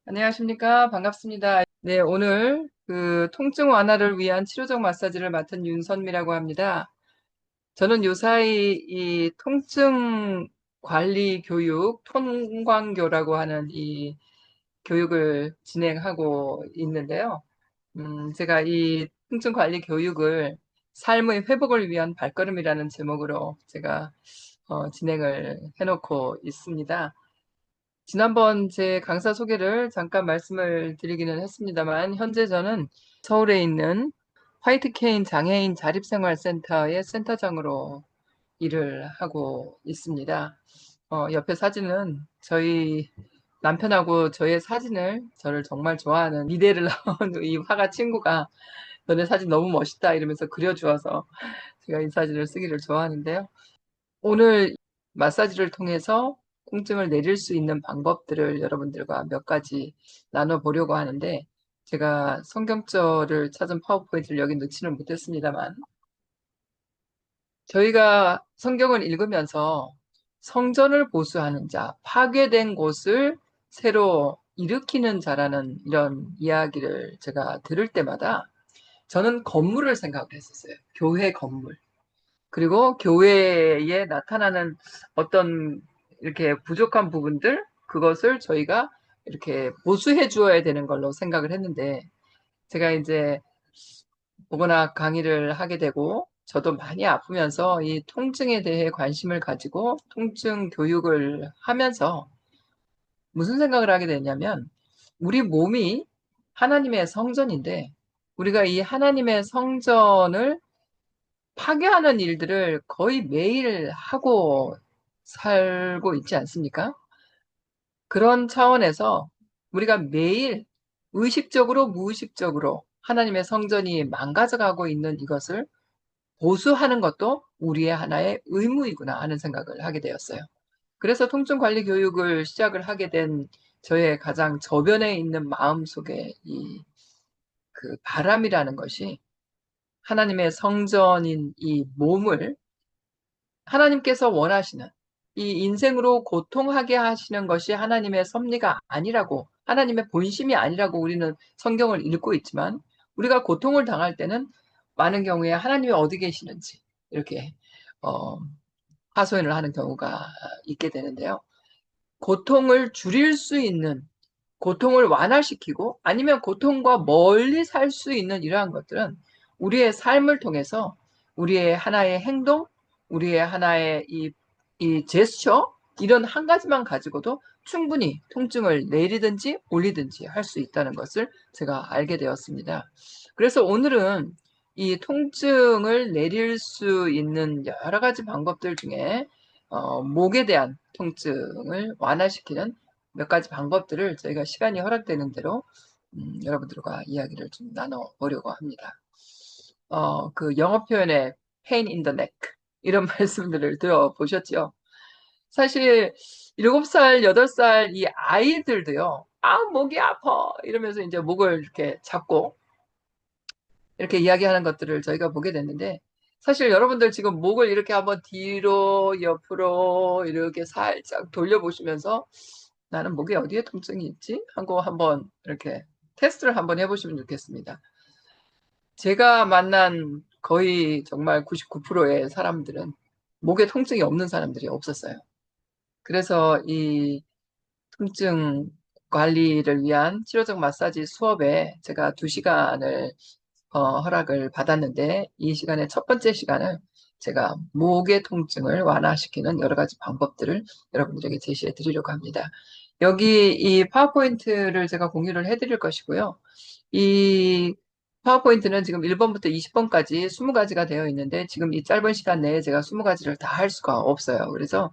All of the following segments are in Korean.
안녕하십니까. 반갑습니다. 네, 오늘 통증 완화를 위한 치료적 마사지를 맡은 윤선미라고 합니다. 저는 요사이 이 통증 관리 교육, 통광교라고 하는 이 교육을 진행하고 있는데요. 제가 이 통증 관리 교육을 삶의 회복을 위한 발걸음이라는 제목으로 제가 진행을 해놓고 있습니다. 지난번 제 강사 소개를 잠깐 말씀을 드리기는 했습니다만, 현재 저는 서울에 있는 화이트케인 장애인 자립생활센터의 센터장으로 일을 하고 있습니다. 옆에 사진은 저희 남편하고 저의 사진을 저를 정말 좋아하는 미대를 나온 이 화가 친구가 너네 사진 너무 멋있다 이러면서 그려주어서 제가 이 사진을 쓰기를 좋아하는데요. 오늘 마사지를 통해서 통증을 내릴 수 있는 방법들을 여러분들과 몇 가지 나눠보려고 하는데, 제가 성경절을 찾은 파워포인트를 여기 넣지는 못했습니다만, 저희가 성경을 읽으면서 성전을 보수하는 자, 파괴된 곳을 새로 일으키는 자라는 이런 이야기를 제가 들을 때마다 저는 건물을 생각을 했었어요. 교회 건물. 그리고 교회에 나타나는 어떤 이렇게 부족한 부분들, 그것을 저희가 이렇게 보수해 주어야 되는 걸로 생각을 했는데, 제가 이제 보거나 강의를 하게 되고, 저도 많이 아프면서 이 통증에 대해 관심을 가지고 통증 교육을 하면서 무슨 생각을 하게 됐냐면, 우리 몸이 하나님의 성전인데, 우리가 이 하나님의 성전을 파괴하는 일들을 거의 매일 하고 살고 있지 않습니까? 그런 차원에서 우리가 매일 의식적으로 무의식적으로 하나님의 성전이 망가져가고 있는 이것을 보수하는 것도 우리의 하나의 의무이구나 하는 생각을 하게 되었어요. 그래서 통증관리 교육을 시작을 하게 된 저의 가장 저변에 있는 마음속에 이 그 바람이라는 것이, 하나님의 성전인 이 몸을 하나님께서 원하시는, 이 인생으로 고통하게 하시는 것이 하나님의 섭리가 아니라고, 하나님의 본심이 아니라고 우리는 성경을 읽고 있지만, 우리가 고통을 당할 때는 많은 경우에 하나님이 어디 계시는지 이렇게 어, 하소연을 하는 경우가 있게 되는데요. 고통을 줄일 수 있는, 고통을 완화시키고 아니면 고통과 멀리 살 수 있는 이러한 것들은 우리의 삶을 통해서 우리의 하나의 행동, 우리의 하나의 이 제스처, 이런 한 가지만 가지고도 충분히 통증을 내리든지 올리든지 할 수 있다는 것을 제가 알게 되었습니다. 그래서 오늘은 이 통증을 내릴 수 있는 여러 가지 방법들 중에 목에 대한 통증을 완화시키는 몇 가지 방법들을 저희가 시간이 허락되는 대로 여러분들과 이야기를 좀 나눠보려고 합니다. 그 영어 표현의 pain in the neck, 이런 말씀들을 들어보셨죠? 사실 7살, 8살 이 아이들도요, 목이 아파 이러면서 이제 목을 이렇게 잡고 이렇게 이야기하는 것들을 저희가 보게 됐는데, 사실 여러분들 지금 목을 이렇게 한번 뒤로 옆으로 이렇게 살짝 돌려보시면서 나는 목에 어디에 통증이 있지? 하고 한번 이렇게 테스트를 한번 해보시면 좋겠습니다. 제가 만난 거의 정말 99%의 사람들은 목에 통증이 없는 사람들이 없었어요. 그래서 이 통증 관리를 위한 치료적 마사지 수업에 제가 2시간을 허락을 받았는데, 이 시간의 첫 번째 시간을 제가 목의 통증을 완화시키는 여러 가지 방법들을 여러분들에게 제시해 드리려고 합니다. 여기 이 파워포인트를 제가 공유를 해 드릴 것이고요. 이 파워포인트는 지금 1번부터 20번까지 20가지가 되어 있는데, 지금 이 짧은 시간 내에 제가 20가지를 다 할 수가 없어요. 그래서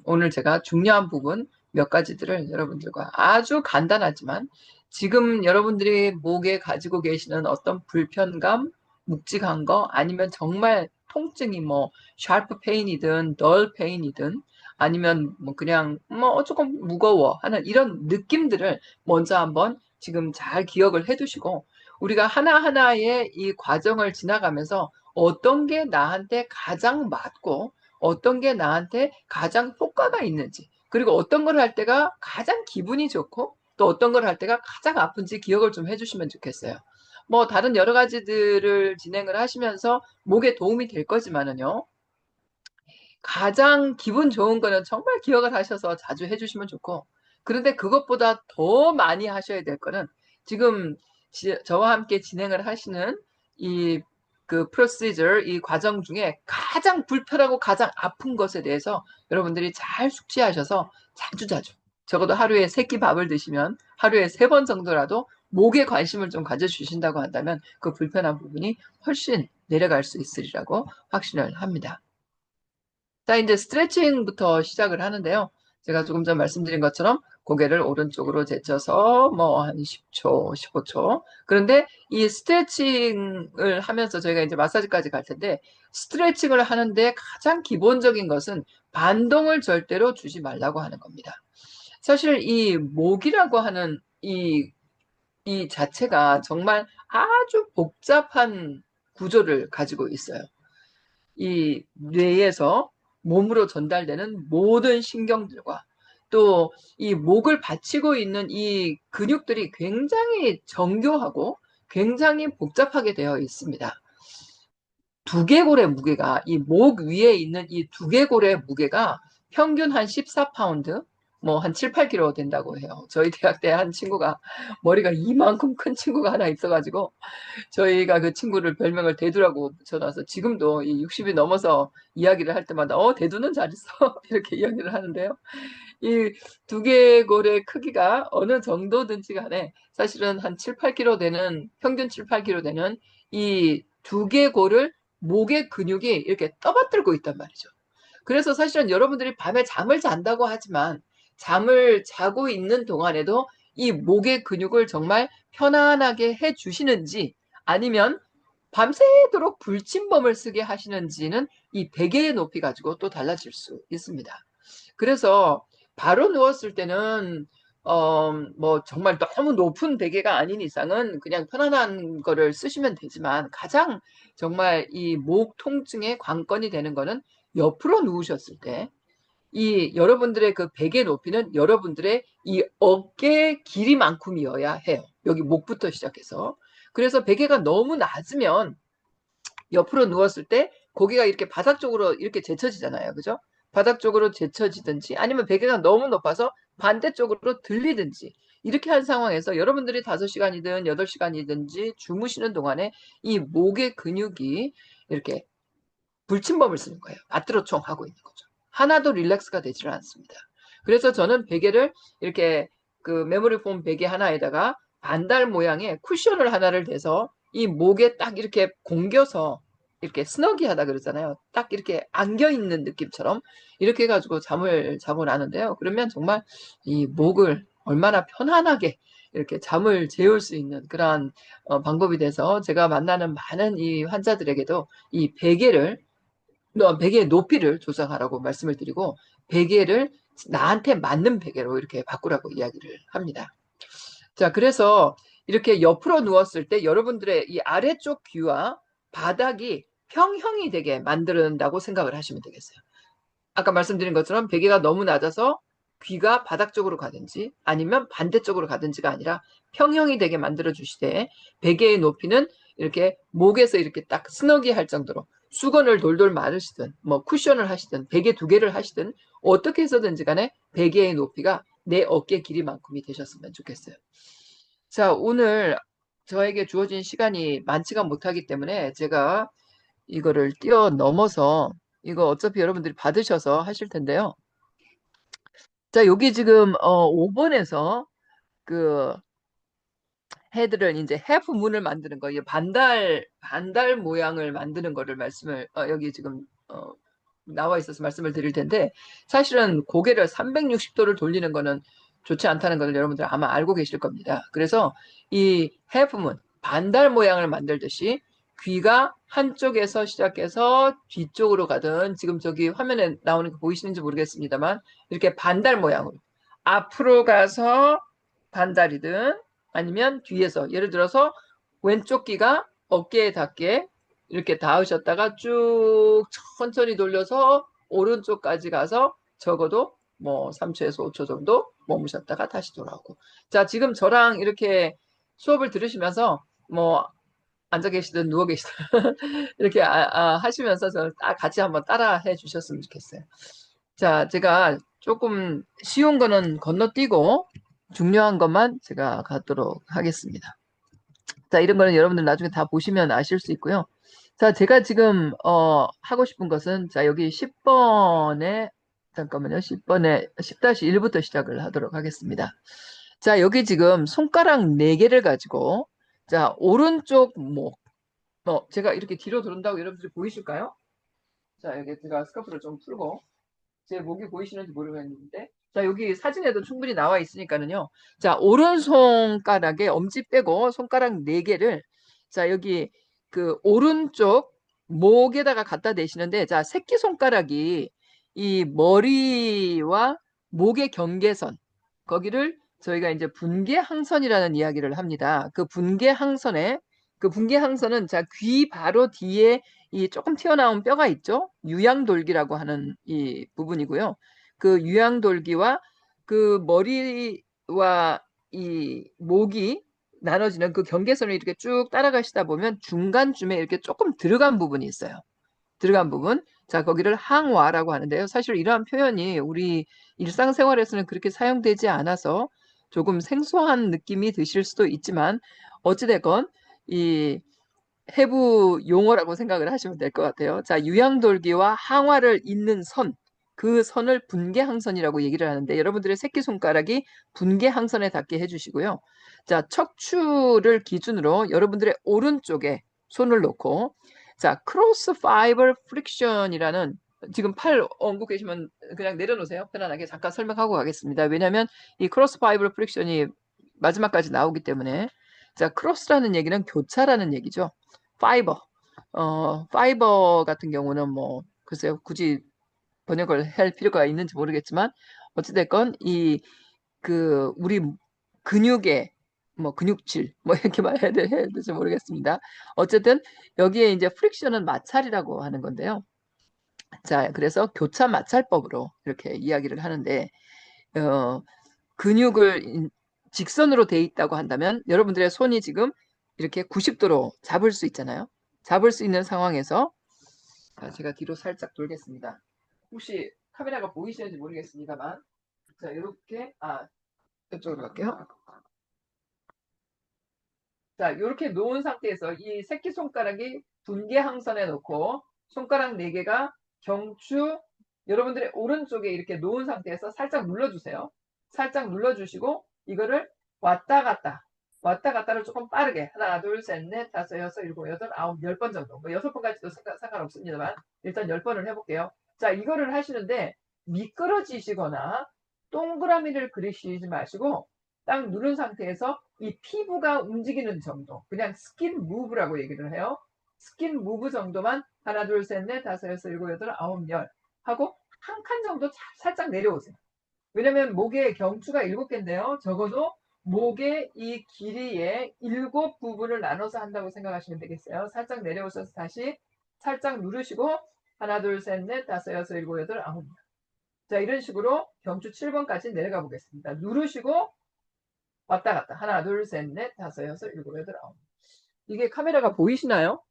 오늘 제가 중요한 부분 몇 가지들을 여러분들과 아주 간단하지만, 지금 여러분들이 목에 가지고 계시는 어떤 불편감, 묵직한 거, 아니면 정말 통증이 뭐 샤프 페인이든 덜 페인이든 아니면 뭐 그냥 뭐 조금 무거워 하는 이런 느낌들을 먼저 한번 지금 잘 기억을 해두시고, 우리가 하나하나의 이 과정을 지나가면서 어떤 게 나한테 가장 맞고 어떤 게 나한테 가장 효과가 있는지, 그리고 어떤 걸 할 때가 가장 기분이 좋고 또 어떤 걸 할 때가 가장 아픈지 기억을 좀 해주시면 좋겠어요. 뭐 다른 여러 가지들을 진행을 하시면서 목에 도움이 될 거지만은요. 가장 기분 좋은 거는 정말 기억을 하셔서 자주 해주시면 좋고, 그런데 그것보다 더 많이 하셔야 될 거는 지금 저와 함께 진행을 하시는 이 그 프로시저, 이 과정 중에 가장 불편하고 가장 아픈 것에 대해서 여러분들이 잘 숙지하셔서 자주자주, 적어도 하루에 3끼 밥을 드시면 하루에 3번 정도라도 목에 관심을 좀 가져주신다고 한다면 그 불편한 부분이 훨씬 내려갈 수 있으리라고 확신을 합니다. 자, 이제 스트레칭부터 시작을 하는데요. 제가 조금 전 말씀드린 것처럼 고개를 오른쪽으로 제쳐서 뭐 한 10초, 15초. 그런데 이 스트레칭을 하면서 저희가 이제 마사지까지 갈 텐데, 스트레칭을 하는데 가장 기본적인 것은 반동을 절대로 주지 말라고 하는 겁니다. 사실 이 목이라고 하는 이 자체가 정말 아주 복잡한 구조를 가지고 있어요. 이 뇌에서 몸으로 전달되는 모든 신경들과 또 이 목을 받치고 있는 이 근육들이 굉장히 정교하고 굉장히 복잡하게 되어 있습니다. 두개골의 무게가, 이 목 위에 있는 이 두개골의 무게가 평균 한 14파운드, 뭐 한 7, 8kg 된다고 해요. 저희 대학 때 한 친구가 머리가 이만큼 큰 친구가 하나 있어가지고 저희가 그 친구를 별명을 대두라고 붙여놔서 지금도 이 60이 넘어서 이야기를 할 때마다 대두는 잘 있어 이렇게 이야기를 하는데요. 이 두개골의 크기가 어느 정도든지 간에 사실은 한 7, 8kg 되는, 평균 7, 8kg 되는 이 두개골을 목의 근육이 이렇게 떠받들고 있단 말이죠. 그래서 사실은 여러분들이 밤에 잠을 잔다고 하지만 잠을 자고 있는 동안에도 이 목의 근육을 정말 편안하게 해 주시는지, 아니면 밤새도록 불침범을 쓰게 하시는지는 이 베개의 높이 가지고 또 달라질 수 있습니다. 그래서 바로 누웠을 때는 뭐 정말 너무 높은 베개가 아닌 이상은 그냥 편안한 거를 쓰시면 되지만, 가장 정말 이 목 통증의 관건이 되는 거는 옆으로 누우셨을 때 이 여러분들의 그 베개 높이는 여러분들의 이 어깨 길이만큼이어야 해요. 여기 목부터 시작해서. 그래서 베개가 너무 낮으면 옆으로 누웠을 때 고개가 이렇게 바닥 쪽으로 이렇게 제쳐지잖아요. 그죠? 바닥 쪽으로 제쳐지든지, 아니면 베개가 너무 높아서 반대쪽으로 들리든지, 이렇게 한 상황에서 여러분들이 5시간이든 8시간이든지 주무시는 동안에 이 목의 근육이 이렇게 불침범을 쓰는 거예요. 아뜨로총 하고 있는 거죠. 하나도 릴렉스가 되지를 않습니다. 그래서 저는 베개를 이렇게 그 메모리 폼 베개 하나에다가 반달 모양의 쿠션을 하나를 대서 이 목에 딱 이렇게 공겨서, 이렇게 스너기 하다 그러잖아요. 딱 이렇게 안겨 있는 느낌처럼 이렇게 해가지고 잠을 자고 나는데요. 그러면 정말 이 목을 얼마나 편안하게 이렇게 잠을 재울 수 있는 그러한 방법이 돼서, 제가 만나는 많은 이 환자들에게도 이 베개의 높이를 조정하라고 말씀을 드리고, 베개를 나한테 맞는 베개로 이렇게 바꾸라고 이야기를 합니다. 자, 그래서 이렇게 옆으로 누웠을 때 여러분들의 이 아래쪽 귀와 바닥이 평형이 되게 만든다고 생각을 하시면 되겠어요. 아까 말씀드린 것처럼 베개가 너무 낮아서 귀가 바닥 쪽으로 가든지 아니면 반대쪽으로 가든지가 아니라 평형이 되게 만들어 주시되, 베개의 높이는 이렇게 목에서 이렇게 딱 스너기 할 정도로 수건을 돌돌 마르시든 뭐 쿠션을 하시든 베개 2개를 하시든 어떻게 해서든지 간에 베개의 높이가 내 어깨 길이만큼이 되셨으면 좋겠어요. 자, 오늘 저에게 주어진 시간이 많지가 못하기 때문에 제가 이거를 뛰어넘어서, 이거 어차피 여러분들이 받으셔서 하실 텐데요. 자, 여기 지금 5번에서 그 헤드를 이제 해프 문을 만드는 거, 이 반달 모양을 만드는 거를 말씀을 여기 지금 나와 있어서 말씀을 드릴 텐데, 사실은 고개를 360도를 돌리는 거는 좋지 않다는 것을 여러분들 아마 알고 계실 겁니다. 그래서 이 해프문, 반달 모양을 만들듯이 귀가 한쪽에서 시작해서 뒤쪽으로 가든, 지금 저기 화면에 나오는 거 보이시는지 모르겠습니다만 이렇게 반달 모양으로 앞으로 가서 반달이든, 아니면 뒤에서, 예를 들어서 왼쪽 귀가 어깨에 닿게 이렇게 닿으셨다가 쭉 천천히 돌려서 오른쪽까지 가서 적어도 뭐 3초에서 5초 정도 머무셨다가 다시 돌아오고. 자, 지금 저랑 이렇게 수업을 들으시면서 뭐 앉아 계시든 누워 계시든 이렇게 하시면서 저를 같이 한번 따라 해 주셨으면 좋겠어요. 자, 제가 조금 쉬운 거는 건너뛰고 중요한 것만 제가 갖도록 하겠습니다. 자, 이런 거는 여러분들 나중에 다 보시면 아실 수 있고요. 자, 제가 지금 하고 싶은 것은 자, 여기 10번에 잠깐만요. 10번에 10-1부터 시작을 하도록 하겠습니다. 자, 여기 지금 손가락 4개를 가지고 자, 오른쪽 목 제가 이렇게 뒤로 돌린다고 여러분들이 보이실까요? 자, 여기 제가 스카프를 좀 풀고 제 목이 보이시는지 모르겠는데 자, 여기 사진에도 충분히 나와 있으니까는요. 자, 오른손가락에 엄지 빼고 손가락 4개를 자, 여기 그 오른쪽 목에다가 갖다 대시는데 자, 새끼손가락이 이 머리와 목의 경계선 거기를 저희가 이제 분계항선이라는 이야기를 합니다. 그 분계항선은 자, 귀 바로 뒤에 이 조금 튀어나온 뼈가 있죠. 유양돌기라고 하는 이 부분이고요. 그 유양돌기와 그 머리와 이 목이 나눠지는 그 경계선을 이렇게 쭉 따라가시다 보면 중간쯤에 이렇게 조금 들어간 부분이 있어요. 들어간 부분. 자, 거기를 항와라고 하는데요. 사실 이러한 표현이 우리 일상생활에서는 그렇게 사용되지 않아서 조금 생소한 느낌이 드실 수도 있지만 어찌됐건 이 해부 용어라고 생각을 하시면 될 것 같아요. 자, 유양돌기와 항화를 잇는 선, 그 선을 분계항선이라고 얘기를 하는데 여러분들의 새끼손가락이 분계항선에 닿게 해주시고요. 자, 척추를 기준으로 여러분들의 오른쪽에 손을 놓고 자, 크로스 파이버 프릭션이라는 지금 팔 얹고 계시면 그냥 내려놓으세요. 편안하게 잠깐 설명하고 가겠습니다. 왜냐하면 이 크로스 파이버 프릭션이 마지막까지 나오기 때문에 자, 크로스라는 얘기는 교차라는 얘기죠. 파이버. 파이버 같은 경우는 뭐, 글쎄요, 굳이 번역을 할 필요가 있는지 모르겠지만, 어찌됐건, 우리 근육의, 뭐, 근육질, 뭐, 이렇게 말해야 될지 모르겠습니다. 어쨌든, 여기에 이제 프릭션은 마찰이라고 하는 건데요. 자, 그래서 교차 마찰법으로 이렇게 이야기를 하는데, 어, 근육을 직선으로 돼 있다고 한다면 여러분들의 손이 지금 이렇게 90도로 잡을 수 있잖아요. 잡을 수 있는 상황에서 제가 뒤로 살짝 돌겠습니다. 혹시 카메라가 보이시는지 모르겠습니다만 자, 이렇게 이쪽으로 갈게요. 자, 이렇게 놓은 상태에서 이 새끼손가락이 분계항선에 놓고 손가락 4개가 경추 여러분들의 오른쪽에 이렇게 놓은 상태에서 살짝 눌러주세요. 살짝 눌러주시고 이거를 왔다 갔다를 조금 빠르게 하나, 둘, 셋, 넷, 다섯, 여섯, 일곱, 여덟, 아홉, 10번 정도 뭐 6번까지도 상관없습니다만 일단 10번을 해볼게요. 자, 이거를 하시는데 미끄러지시거나 동그라미를 그리시지 마시고 딱 누른 상태에서 이 피부가 움직이는 정도 그냥 스킨 무브라고 얘기를 해요. 스킨 무브 정도만 하나, 둘, 셋, 넷, 다섯, 여섯, 일곱, 여덟, 아홉, 열 하고 한 칸 정도 살짝 내려오세요. 왜냐면 목에 경추가 7개인데요. 적어도 목의 이 길이의 7부분을 나눠서 한다고 생각하시면 되겠어요. 살짝 내려오셔서 다시 살짝 누르시고 하나, 둘, 셋, 넷, 다섯, 여섯, 일곱, 여덟, 아홉. 자, 이런 식으로 경추 7번까지 내려가 보겠습니다. 누르시고 왔다 갔다. 하나, 둘, 셋, 넷, 다섯, 여섯, 일곱, 여덟, 아홉. 이게 카메라가 보이시나요?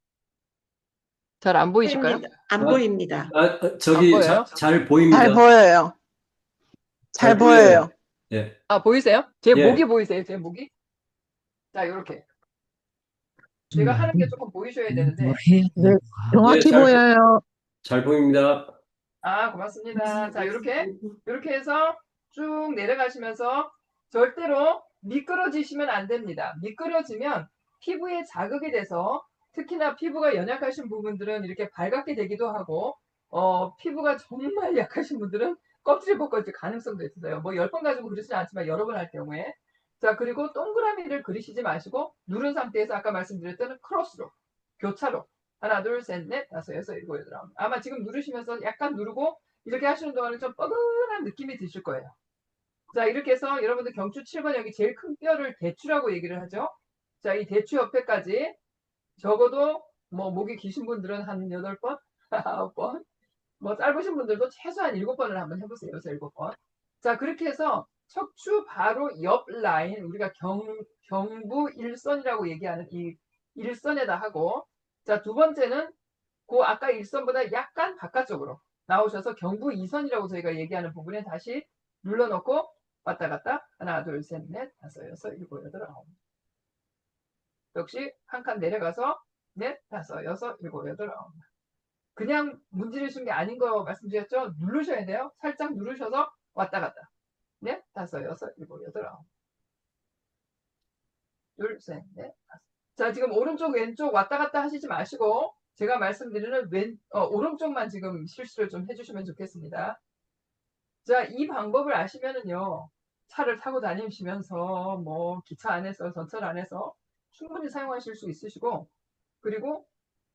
잘 안 보이실까요? 안 보입니다. 안 보여요? 잘 보입니다. 잘 보여요. 잘 보여요. 예. 보이세요? 제 예. 목이 보이세요? 제 목이? 자, 이렇게. 제가 하는 게 조금 보이셔야 되는데. 네, 정확히 보여요. 잘 보입니다. 고맙습니다. 자, 이렇게 해서 쭉 내려가시면서 절대로 미끄러지시면 안 됩니다. 미끄러지면 피부에 자극이 돼서 특히나 피부가 연약하신 부분들은 이렇게 발갛게 되기도 하고, 피부가 정말 약하신 분들은 껍질 벗겨질 가능성도 있어요. 뭐 10번 가지고 그러지는 않지만 여러 번 할 경우에. 자, 그리고 동그라미를 그리시지 마시고 누른 상태에서 아까 말씀드렸던 크로스로, 교차로 하나, 둘, 셋, 넷, 다섯, 여섯, 일곱, 여덟, 아홉. 아마 지금 누르시면서 약간 누르고 이렇게 하시는 동안은 좀 뻐근한 느낌이 드실 거예요. 자, 이렇게 해서 여러분들 경추 7번 여기 제일 큰 뼈를 대추라고 얘기를 하죠. 자, 이 대추 옆에까지 적어도 뭐 목이 기신 분들은 한 8번, 9번, 뭐 짧으신 분들도 최소한 7번을 한번 해보세요. 6, 7번. 자, 그렇게 해서 척추 바로 옆 라인, 우리가 경부 일선이라고 얘기하는 이 일선에다 하고, 자, 두 번째는 그 아까 일선보다 약간 바깥쪽으로 나오셔서 경부 이선이라고 저희가 얘기하는 부분에 다시 눌러놓고 왔다 갔다 하나, 둘, 셋, 넷, 다섯, 여섯, 일곱, 여덟, 아홉. 역시 한 칸 내려가서 넷, 다섯, 여섯, 일곱, 여덟, 아홉. 그냥 문지르신 게 아닌 거 말씀드렸죠? 누르셔야 돼요. 살짝 누르셔서 왔다 갔다. 넷, 다섯, 여섯, 일곱, 여덟, 아홉. 둘, 셋, 넷, 다섯. 자, 지금 오른쪽, 왼쪽 왔다 갔다 하시지 마시고 제가 말씀드리는 오른쪽만 지금 실수를 좀 해주시면 좋겠습니다. 자, 이 방법을 아시면은요, 차를 타고 다니시면서 뭐 기차 안에서 전철 안에서 충분히 사용하실 수 있으시고, 그리고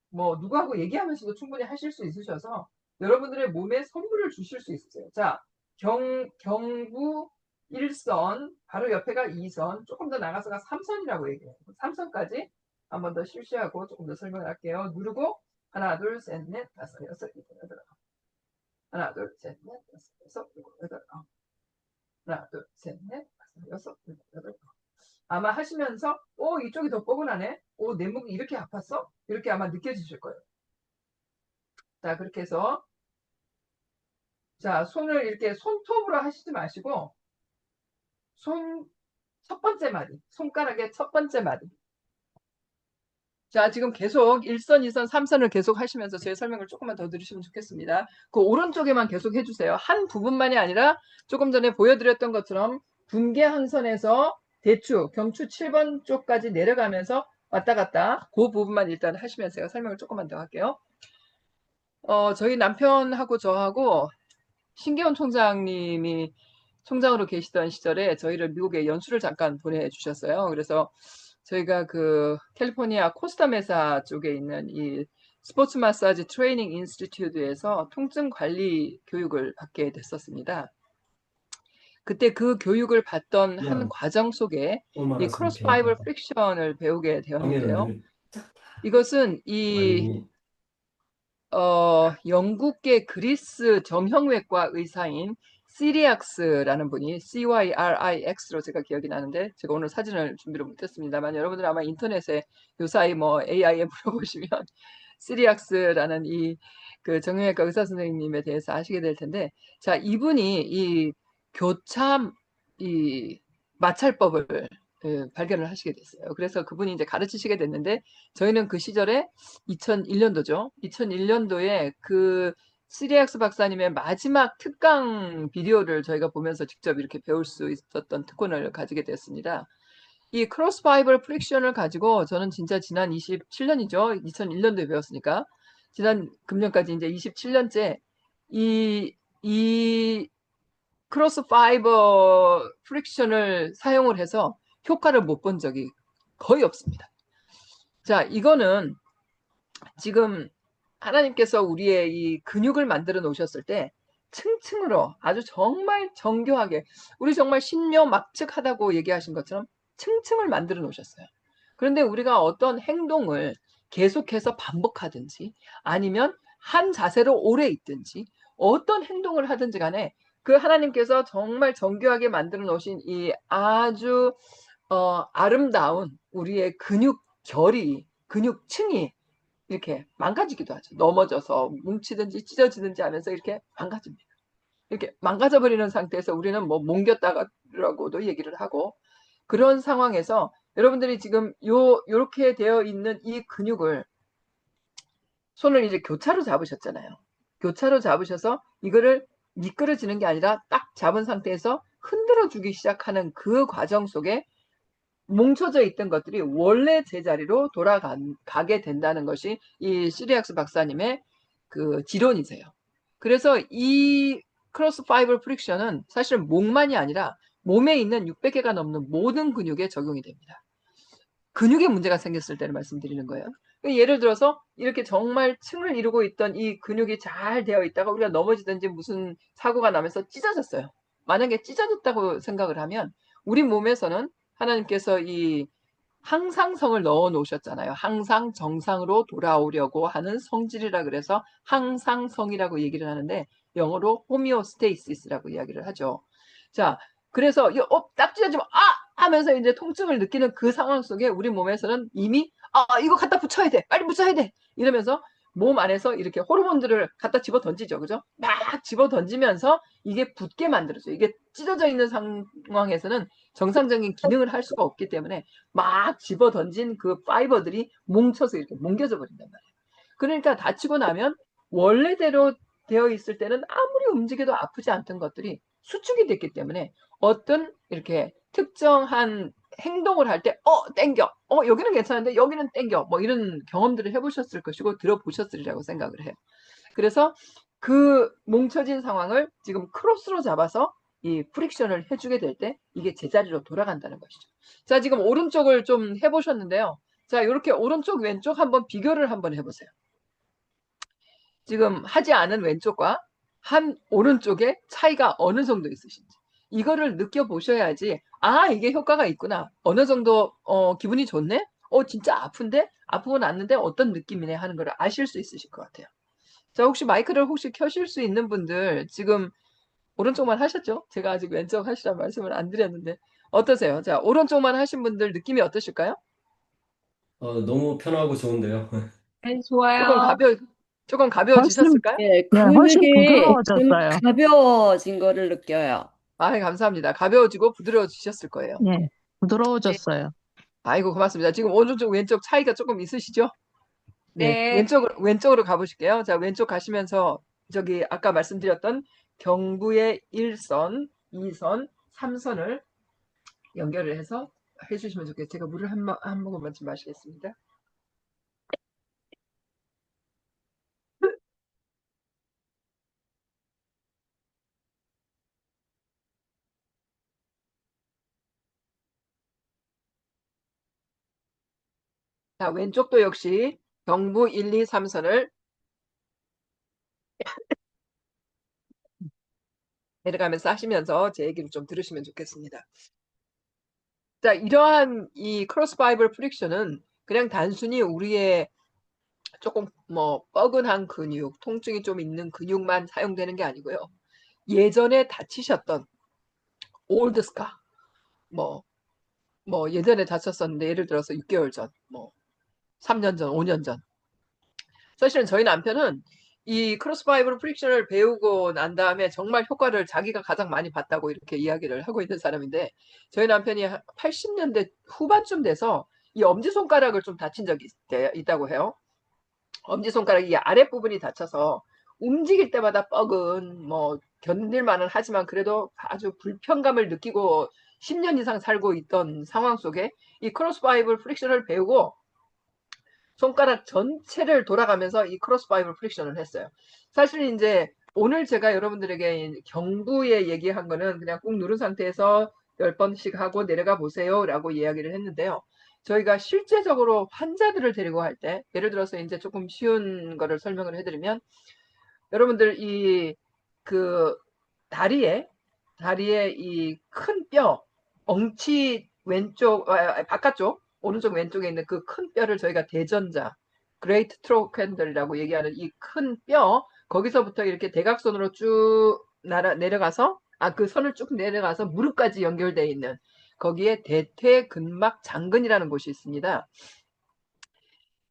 뭐 누구하고 얘기하면서도 충분히 하실 수 있으셔서 여러분들의 몸에 선물을 주실 수 있으세요. 자, 경부 1선, 바로 옆에가 2선, 조금 더 나가서가 3선이라고 얘기해요. 3선까지 한 번 더 실시하고 조금 더 설명을 할게요. 누르고 하나, 둘, 셋, 넷, 다섯, 여섯, 일곱, 여덟, 아홉. 하나, 둘, 셋, 넷, 다섯, 여섯, 일곱, 여덟, 아홉. 하나, 둘, 셋, 넷, 다섯, 여섯, 일곱, 여덟, 아홉. 아마 하시면서 이쪽이 더 뻐근하네. 내 목이 이렇게 아팠어? 이렇게 아마 느껴지실 거예요. 자, 그렇게 해서 자, 손을 이렇게 손톱으로 하시지 마시고 첫 번째 마디, 손가락의 첫 번째 마디. 자, 지금 계속 1선, 2선, 3선을 계속 하시면서 제 설명을 조금만 더 들으시면 좋겠습니다. 그 오른쪽에만 계속 해주세요. 한 부분만이 아니라 조금 전에 보여드렸던 것처럼 분계항선에서 대추, 경추 7번 쪽까지 내려가면서 왔다 갔다 그 부분만 일단 하시면서 제가 설명을 조금만 더 할게요. 저희 남편하고 저하고 신계원 총장님이 총장으로 계시던 시절에 저희를 미국에 연수를 잠깐 보내주셨어요. 그래서 저희가 그 캘리포니아 코스타메사 쪽에 있는 이 스포츠 마사지 트레이닝 인스티튜트에서 통증 관리 교육을 받게 됐었습니다. 그때 그 교육을 받던 한 과정 속에 이 크로스 파이버 프릭션을 배우게 되었는데요. 이것은 이 영국계 그리스 정형외과 의사인 시리악스라는 분이 CYRIX로 제가 기억이 나는데 제가 오늘 사진을 준비를 못했습니다만 여러분들 아마 인터넷에 요사이 뭐 AI에 물어보시면 시리악스라는 이 그 정형외과 의사 선생님에 대해서 아시게 될 텐데, 자, 이분이 이 교참 이 마찰법을 발견을 하시게 됐어요. 그래서 그분이 이제 가르치시게 됐는데 저희는 그 시절에 2001년도죠. 2001년도에 그 시리악스 박사님의 마지막 특강 비디오를 저희가 보면서 직접 이렇게 배울 수 있었던 특권을 가지게 됐습니다. 이 크로스 파이버 프릭션을 가지고 저는 진짜 지난 27년이죠. 2001년도에 배웠으니까. 지난 금년까지 이제 27년째 이 크로스 파이버 프릭션을 사용을 해서 효과를 못 본 적이 거의 없습니다. 자, 이거는 지금 하나님께서 우리의 이 근육을 만들어 놓으셨을 때 층층으로 아주 정말 정교하게, 우리 정말 신묘막측하다고 얘기하신 것처럼 층층을 만들어 놓으셨어요. 그런데 우리가 어떤 행동을 계속해서 반복하든지 아니면 한 자세로 오래 있든지 어떤 행동을 하든지 간에 그 하나님께서 정말 정교하게 만들어 놓으신 이 아주 아름다운 우리의 근육결이, 근육층이 이렇게 망가지기도 하죠. 넘어져서 뭉치든지 찢어지든지 하면서 이렇게 망가집니다. 이렇게 망가져버리는 상태에서 우리는 뭐 몽겼다라고도 얘기를 하고, 그런 상황에서 여러분들이 지금 요렇게 되어 있는 이 근육을 손을 이제 교차로 잡으셨잖아요. 교차로 잡으셔서 이거를 미끄러지는 게 아니라 딱 잡은 상태에서 흔들어 주기 시작하는 그 과정 속에 뭉쳐져 있던 것들이 원래 제자리로 돌아가게 된다는 것이 이 시리악스 박사님의 그 지론이세요. 그래서 이 크로스 파이버 프릭션은 사실 목만이 아니라 몸에 있는 600개가 넘는 모든 근육에 적용이 됩니다. 근육에 문제가 생겼을 때를 말씀드리는 거예요. 예를 들어서 이렇게 정말 층을 이루고 있던 이 근육이 잘 되어 있다가 우리가 넘어지든지 무슨 사고가 나면서 찢어졌어요. 만약에 찢어졌다고 생각을 하면 우리 몸에서는 하나님께서 이 항상성을 넣어 놓으셨잖아요. 항상 정상으로 돌아오려고 하는 성질이라 그래서 항상성이라고 얘기를 하는데 영어로 호미오스테이시스라고 이야기를 하죠. 자, 그래서 딱 찢어지면 하면서 이제 통증을 느끼는 그 상황 속에 우리 몸에서는 이미 이거 갖다 붙여야 돼. 빨리 붙여야 돼. 이러면서 몸 안에서 이렇게 호르몬들을 갖다 집어 던지죠. 그죠? 막 집어 던지면서 이게 붙게 만들어줘요. 이게 찢어져 있는 상황에서는 정상적인 기능을 할 수가 없기 때문에 막 집어 던진 그 파이버들이 뭉쳐서 이렇게 뭉개져 버린단 말이에요. 그러니까 다치고 나면 원래대로 되어 있을 때는 아무리 움직여도 아프지 않던 것들이 수축이 됐기 때문에 어떤 이렇게 특정한 행동을 할 때 땡겨. 여기는 괜찮은데 여기는 땡겨. 뭐 이런 경험들을 해보셨을 것이고 들어보셨으리라고 생각을 해요. 그래서 그 뭉쳐진 상황을 지금 크로스로 잡아서 이 프릭션을 해주게 될 때 이게 제자리로 돌아간다는 것이죠. 자, 지금 오른쪽을 좀 해보셨는데요. 자, 이렇게 오른쪽 왼쪽 한번 비교를 한번 해보세요. 지금 하지 않은 왼쪽과 한 오른쪽에 차이가 어느 정도 있으신지 이거를 느껴보셔야지 이게 효과가 있구나. 어느 정도 기분이 좋네? 진짜 아픈데? 아프고 났는데 어떤 느낌이네 하는 걸 아실 수 있으실 것 같아요. 자, 혹시 마이크를 혹시 켜실 수 있는 분들 지금 오른쪽만 하셨죠? 제가 아직 왼쪽 하시라는 말씀을 안 드렸는데 어떠세요? 자, 오른쪽만 하신 분들 느낌이 어떠실까요? 너무 편하고 좋은데요. 네, 조금 좋아요. 조금 훨씬, 가벼워지셨을까요? 예, 네, 훨씬 근육이 좀 부드러워졌어요. 가벼워진 거를 느껴요. 감사합니다. 가벼워지고 부드러워지셨을 거예요. 네, 부드러워졌어요. 아이고, 고맙습니다. 지금 오른쪽, 왼쪽 차이가 조금 있으시죠? 네, 네, 왼쪽으로 가보실게요. 자, 왼쪽 가시면서 저기 아까 말씀드렸던 경부의 1선, 2선, 3선을 연결을 해서 해주시면 좋겠어요. 제가 물을 한 모금만 좀 마시겠습니다. 자, 왼쪽도 역시 경부 1, 2, 3선을 내려가면서 하시면서 제 얘기를 좀 들으시면 좋겠습니다. 자, 이러한 이 크로스 파이버 프릭션은 그냥 단순히 우리의 조금 뭐 뻐근한 근육, 통증이 좀 있는 근육만 사용되는 게 아니고요. 예전에 다치셨던 올드 스카, 뭐, 예전에 다쳤었는데 예를 들어서 6개월 전, 뭐 3년 전, 5년 전. 사실은 저희 남편은 이 크로스 파이버 프릭션을 배우고 난 다음에 정말 효과를 자기가 가장 많이 봤다고 이렇게 이야기를 하고 있는 사람인데 저희 남편이 80년대 후반쯤 돼서 이 엄지손가락을 좀 다친 적이 있다고 해요. 엄지손가락 이 아랫부분이 다쳐서 움직일 때마다 뻐근, 뭐 견딜만은 하지만 그래도 아주 불편감을 느끼고 10년 이상 살고 있던 상황 속에 이 크로스 파이브 프릭션을 배우고 손가락 전체를 돌아가면서 이 크로스 파이브 프릭션을 했어요. 사실 이제 오늘 제가 여러분들에게 경부에 얘기한 거는 그냥 꾹 누른 상태에서 10번씩 하고 내려가 보세요 라고 이야기를 했는데요. 저희가 실제적으로 환자들을 데리고 할 때 예를 들어서 이제 조금 쉬운 거를 설명을 해드리면 여러분들 이 그 다리에 이 큰 뼈 엉치 왼쪽 바깥쪽 오른쪽 왼쪽에 있는 그 큰 뼈를 저희가 대전자 그레이트 트로캔들이라고 얘기하는 이 큰 뼈 거기서부터 이렇게 대각선으로 쭉 내려가서 그 선을 쭉 내려가서 무릎까지 연결되어 있는 거기에 대퇴근막 장근이라는 곳이 있습니다.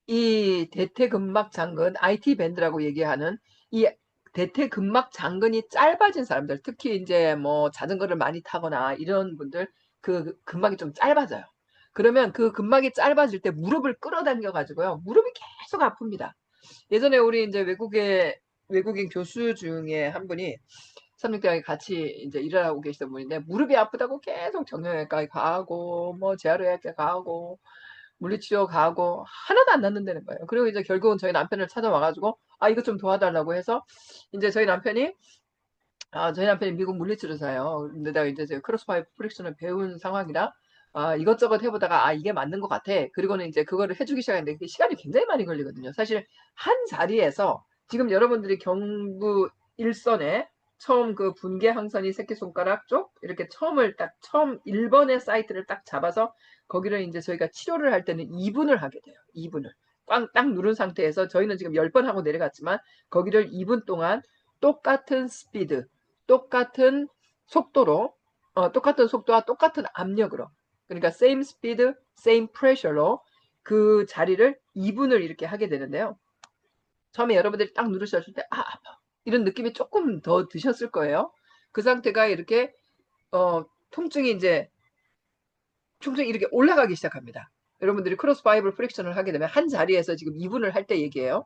이 대퇴근막 장근, IT 밴드라고 얘기하는 이 대퇴근막 장근이 짧아진 사람들, 특히 이제 뭐 자전거를 많이 타거나 이런 분들 그 근막이 좀 짧아져요. 그러면 그 근막이 짧아질 때 무릎을 끌어당겨 가지고요. 무릎이 계속 아픕니다. 예전에 우리 이제 외국인 교수 중에 한 분이 삼육대학에 같이 이제 일을 하고 계시던 분인데 무릎이 아프다고 계속 정형외과에 가고 뭐 재활의학에 가고 물리치료 가고 하나도 안 낫는다는 거예요. 그리고 이제 결국은 저희 남편을 찾아와가지고 이거 좀 도와달라고 해서 이제 저희 남편이 미국 물리치료사예요. 근데다가 이제 제가 크로스파이브 프릭션을 배운 상황이라 이것저것 해보다가 이게 맞는 것 같아. 그리고는 이제 그거를 해주기 시작했는데 그게 시간이 굉장히 많이 걸리거든요. 사실 한 자리에서 지금 여러분들이 경부 일선에 처음 그 분계 항선이 새끼손가락 쪽 이렇게 처음 1번의 사이트를 딱 잡아서 거기를 이제 저희가 치료를 할 때는 2분을 하게 돼요. 2분을. 딱 누른 상태에서 저희는 지금 10번 하고 내려갔지만 거기를 2분 동안 똑같은 스피드, 똑같은 속도로 똑같은 속도와 똑같은 압력으로, 그러니까 same speed, same pressure로 그 자리를 2분을 이렇게 하게 되는데요. 처음에 여러분들이 딱 누르셨을 때 아파 이런 느낌이 조금 더 드셨을 거예요. 그 상태가 이렇게 통증이 이렇게 올라가기 시작합니다. 여러분들이 크로스 바이블 프릭션을 하게 되면 한 자리에서 지금 2분을 할 때 얘기예요.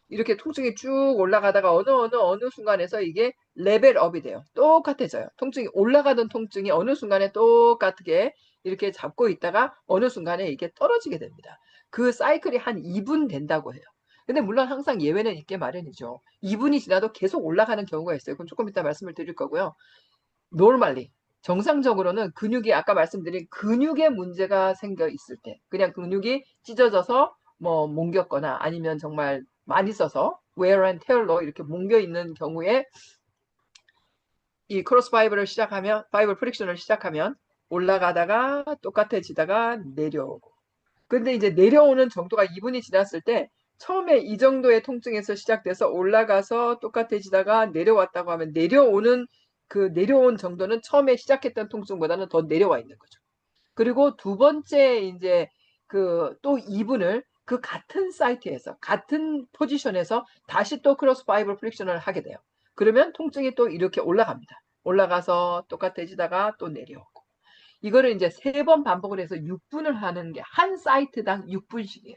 이렇게 통증이 쭉 올라가다가 어느 순간에서 이게 레벨업이 돼요. 똑같아져요. 통증이 올라가던 통증이 어느 순간에 똑같게 이렇게 잡고 있다가 어느 순간에 이게 떨어지게 됩니다. 그 사이클이 한 2분 된다고 해요. 근데 물론 항상 예외는 있게 마련이죠. 2분이 지나도 계속 올라가는 경우가 있어요. 그건 조금 이따 말씀을 드릴 거고요. 노멀리 정상적으로는 근육이 아까 말씀드린 근육에 문제가 생겨 있을 때, 그냥 근육이 찢어져서 뭐 뭉겼거나 아니면 정말 많이 써서 wear and tear로 이렇게 뭉겨 있는 경우에 이 크로스 바이블 프릭션을 시작하면 올라가다가 똑같아지다가 내려오고, 근데 이제 내려오는 정도가 2분이 지났을 때 처음에 이 정도의 통증에서 시작돼서 올라가서 똑같아지다가 내려왔다고 하면 내려온 정도는 처음에 시작했던 통증보다는 더 내려와 있는 거죠. 그리고 두 번째 이제 또 2분을 그 같은 사이트에서 같은 포지션에서 다시 또 크로스 바이블 프릭션을 하게 돼요. 그러면 통증이 또 이렇게 올라갑니다. 올라가서 똑같아지다가 또 내려오고. 이거를 이제 3번 반복을 해서 6분을 하는 게 한 사이트당 6분씩이에요.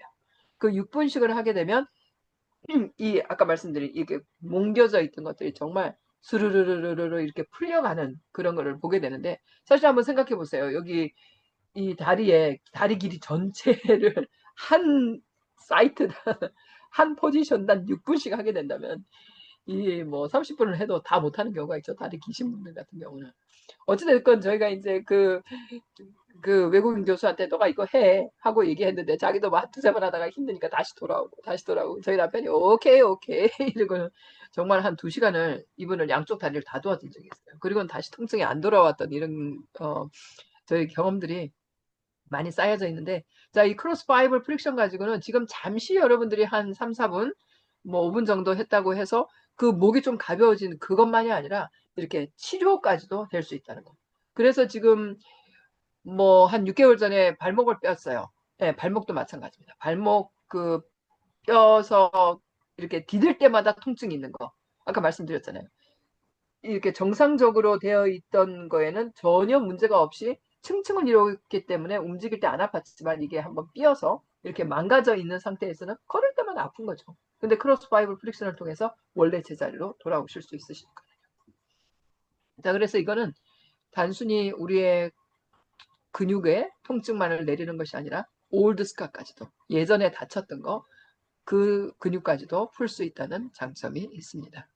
그 6분씩을 하게 되면 이 아까 말씀드린 이게 뭉겨져 있던 것들이 정말 스르르르르르 이렇게 풀려가는 그런 거를 보게 되는데, 사실 한번 생각해 보세요. 여기 이 다리 길이 전체를 한 사이트당 한 포지션당 6분씩 하게 된다면 이 뭐 30분을 해도 다 못하는 경우가 있죠. 다리 기신 분들 같은 경우는. 어찌됐건 저희가 이제 그 외국인 교수한테 너가 이거 해 하고 얘기했는데 자기도 막 두세 번 하다가 힘드니까 다시 돌아오고 저희 남편이 오케이 이러고는 정말 한 2시간을 이분을 양쪽 다리를 다 도와준 적이 있어요. 그리고는 다시 통증이 안 돌아왔던 이런 저희 경험들이 많이 쌓여져 있는데, 자, 이 크로스 바이블 프릭션 가지고는 지금 잠시 여러분들이 한 3, 4분 뭐 5분 정도 했다고 해서 그 목이 좀 가벼워진 그것만이 아니라 이렇게 치료까지도 될 수 있다는 거. 그래서 지금 뭐 한 6개월 전에 발목을 뺐어요. 네, 발목도 마찬가지입니다. 발목 뼈서 이렇게 디딜 때마다 통증이 있는 거. 아까 말씀드렸잖아요. 이렇게 정상적으로 되어 있던 거에는 전혀 문제가 없이 층층을 이루었기 때문에 움직일 때 안 아팠지만 이게 한번 삐어서 이렇게 망가져 있는 상태에서는 걸을 때마다 아픈 거죠. 근데 크로스 바이블 프릭션을 통해서 원래 제자리로 돌아오실 수 있으실 거예요. 자, 그래서 이거는 단순히 우리의 근육에 통증만을 내리는 것이 아니라 올드 스카까지도, 예전에 다쳤던 거 그 근육까지도 풀 수 있다는 장점이 있습니다.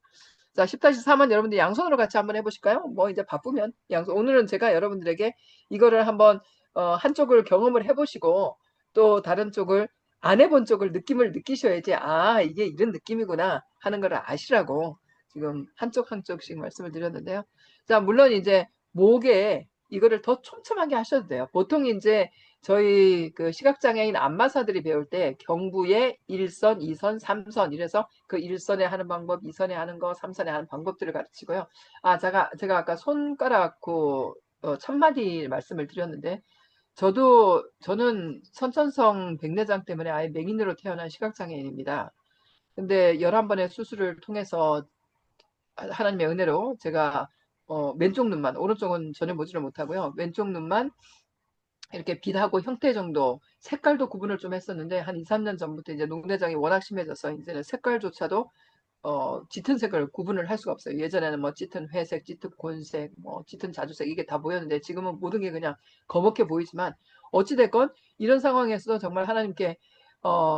자, 10-3은 여러분들 양손으로 같이 한번 해보실까요? 뭐 이제 바쁘면 양손. 오늘은 제가 여러분들에게 이거를 한번 한쪽을 경험을 해보시고 또 다른 쪽을 안 해본 쪽을 느낌을 느끼셔야지 아 이게 이런 느낌이구나 하는 걸 아시라고 지금 한쪽씩 말씀을 드렸는데요. 자, 물론 이제 목에 이거를 더 촘촘하게 하셔도 돼요. 보통 이제 저희 그 시각장애인 안마사들이 배울 때 경부에 1선, 2선, 3선 이래서 그 1선에 하는 방법, 2선에 하는 거, 3선에 하는 방법들을 가르치고요. 아, 제가 아까 손가락 천마디 말씀을 드렸는데 저는 선천성 백내장 때문에 아예 맹인으로 태어난 시각장애인입니다. 근데 11번의 수술을 통해서 하나님의 은혜로 제가 왼쪽 눈만, 오른쪽은 전혀 보지를 못하고요. 왼쪽 눈만 이렇게 빛하고 형태 정도, 색깔도 구분을 좀 했었는데 한 2, 3년 전부터 이제 녹내장이 워낙 심해져서 이제는 색깔조차도 짙은 색을 구분을 할 수가 없어요. 예전에는 뭐 짙은 회색, 짙은 곤색, 뭐 짙은 자주색 이게 다 보였는데 지금은 모든 게 그냥 검게 보이지만 어찌됐건 이런 상황에서도 정말 하나님께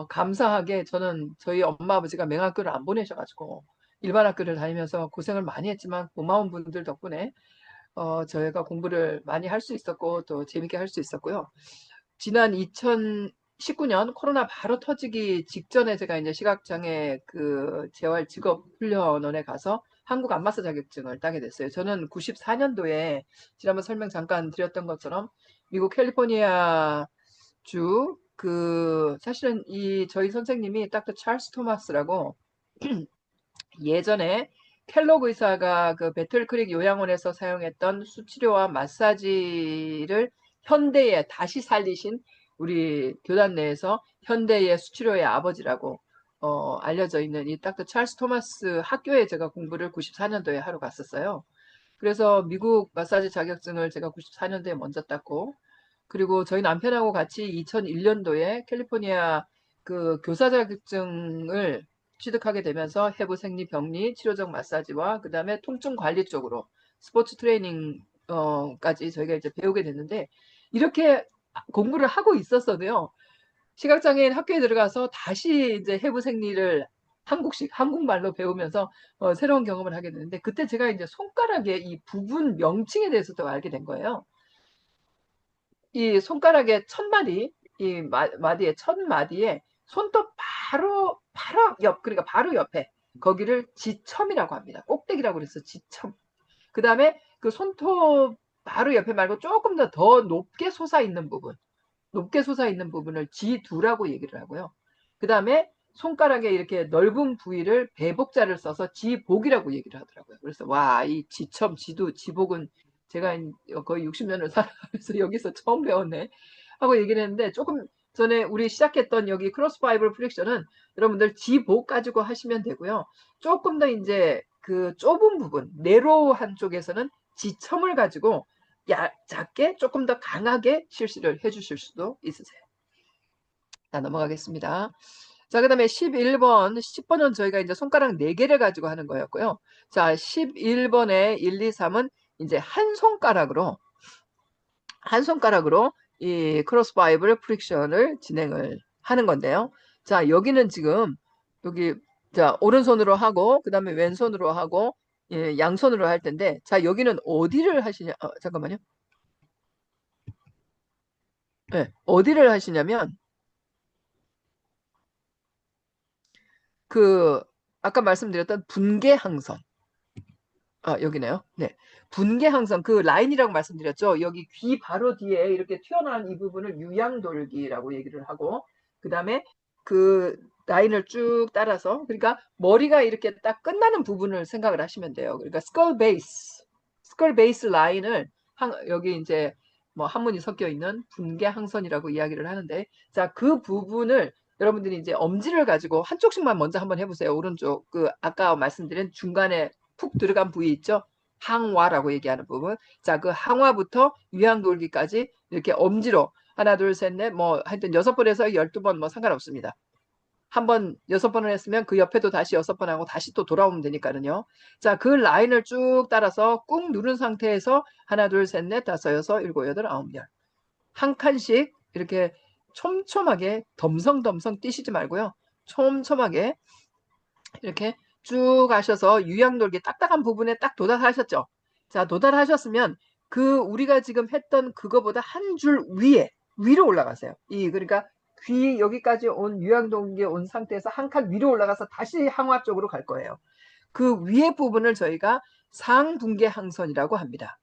감사하게 저는 저희 엄마 아버지가 맹학교를 안 보내셔가지고 일반 학교를 다니면서 고생을 많이 했지만 고마운 분들 덕분에 저희가 공부를 많이 할 수 있었고 또 재밌게 할 수 있었고요. 지난 2019년 코로나 바로 터지기 직전에 제가 이제 시각장애 그 재활 직업 훈련원에 가서 한국 안마사 자격증을 따게 됐어요. 저는 94년도에 지난번 설명 잠깐 드렸던 것처럼 미국 캘리포니아 주 사실은 저희 선생님이 닥터 찰스 토마스라고 예전에 켈로그 의사가 그 배틀크릭 요양원에서 사용했던 수치료와 마사지를 현대에 다시 살리신 우리 교단 내에서 현대의 수치료의 아버지라고 알려져 있는 이 닥터 찰스 토마스 학교에 제가 공부를 94년도에 하러 갔었어요. 그래서 미국 마사지 자격증을 제가 94년도에 먼저 땄고, 그리고 저희 남편하고 같이 2001년도에 캘리포니아 그 교사 자격증을 취득하게 되면서 해부 생리 병리 치료적 마사지와 그 다음에 통증 관리 쪽으로 스포츠 트레이닝 까지 저희가 이제 배우게 됐는데, 이렇게 공부를 하고 있었어도요, 시각장애인 학교에 들어가서 다시 이제 해부 생리를 한국말로 배우면서 새로운 경험을 하게 되는데, 그때 제가 이제 손가락의 이 부분 명칭에 대해서도 알게 된 거예요. 이 손가락의 첫 마디, 이 마디의 첫 마디에 손톱 바로 옆, 그러니까 바로 옆에 거기를 지첨이라고 합니다. 꼭대기라고 그래서 지첨. 그 다음에 그 손톱 바로 옆에 말고 조금 더 높게 솟아있는 부분, 높게 솟아있는 부분을 지두라고 얘기를 하고요. 그 다음에 손가락에 이렇게 넓은 부위를 배복자를 써서 지복이라고 얘기를 하더라고요. 그래서 와, 이 지첨, 지두, 지복은 제가 거의 60년을 살아가면서 여기서 처음 배웠네 하고 얘기를 했는데, 조금 전에 우리 시작했던 여기 크로스 파이브 프릭션은 여러분들 지복 가지고 하시면 되고요. 조금 더 이제 그 좁은 부분, 네로한 쪽에서는 지첨을 가지고 작게 조금 더 강하게 실시를 해주실 수도 있으세요. 자, 넘어가겠습니다. 자, 그 다음에 11번, 10번은 저희가 이제 손가락 4개를 가지고 하는 거였고요. 자, 11번에 1, 2, 3은 이제 한 손가락으로 이 크로스 파이브 프릭션을 진행을 하는 건데요. 자, 여기는 지금 자, 오른손으로 하고 그 다음에 왼손으로 하고 양손으로 할 텐데, 자, 여기는 어디를 하시냐? 잠깐만요. 네, 어디를 하시냐면 그 아까 말씀드렸던 분계항선. 여기네요. 네. 분계항선, 그 라인이라고 말씀드렸죠. 여기 귀 바로 뒤에 이렇게 튀어나온 이 부분을 유양돌기라고 얘기를 하고, 그 다음에 그 라인을 쭉 따라서, 그러니까 머리가 이렇게 딱 끝나는 부분을 생각을 하시면 돼요. 그러니까 스컬 베이스 라인을 여기 이제 뭐 한문이 섞여 있는 분계항선이라고 이야기를 하는데, 자, 그 부분을 여러분들이 이제 엄지를 가지고 한쪽씩만 먼저 한번 해보세요. 오른쪽, 그 아까 말씀드린 중간에 푹 들어간 부위 있죠? 항와라고 얘기하는 부분. 자, 그 항와부터 위양돌기까지 이렇게 엄지로 하나, 둘, 셋, 넷, 뭐 하여튼 6번에서 12번 뭐 상관없습니다. 한번 6번을 했으면 그 옆에도 다시 6번 하고 다시 또 돌아오면 되니까요. 자, 그 라인을 쭉 따라서 꾹 누른 상태에서 하나, 둘, 셋, 넷, 다섯, 여섯, 일곱, 여덟, 아홉, 열. 한 칸씩 이렇게 촘촘하게 덤성덤성 뛰시지 말고요. 촘촘하게 이렇게 쭉 하셔서 유양돌기 딱딱한 부분에 딱 도달하셨죠. 자, 도달하셨으면 그 우리가 지금 했던 그거보다 한 줄 위로 올라가세요. 그러니까 귀 여기까지 온 유양돌기 온 상태에서 한 칸 위로 올라가서 다시 항화 쪽으로 갈 거예요. 그 위에 부분을 저희가 상분계항선이라고 합니다.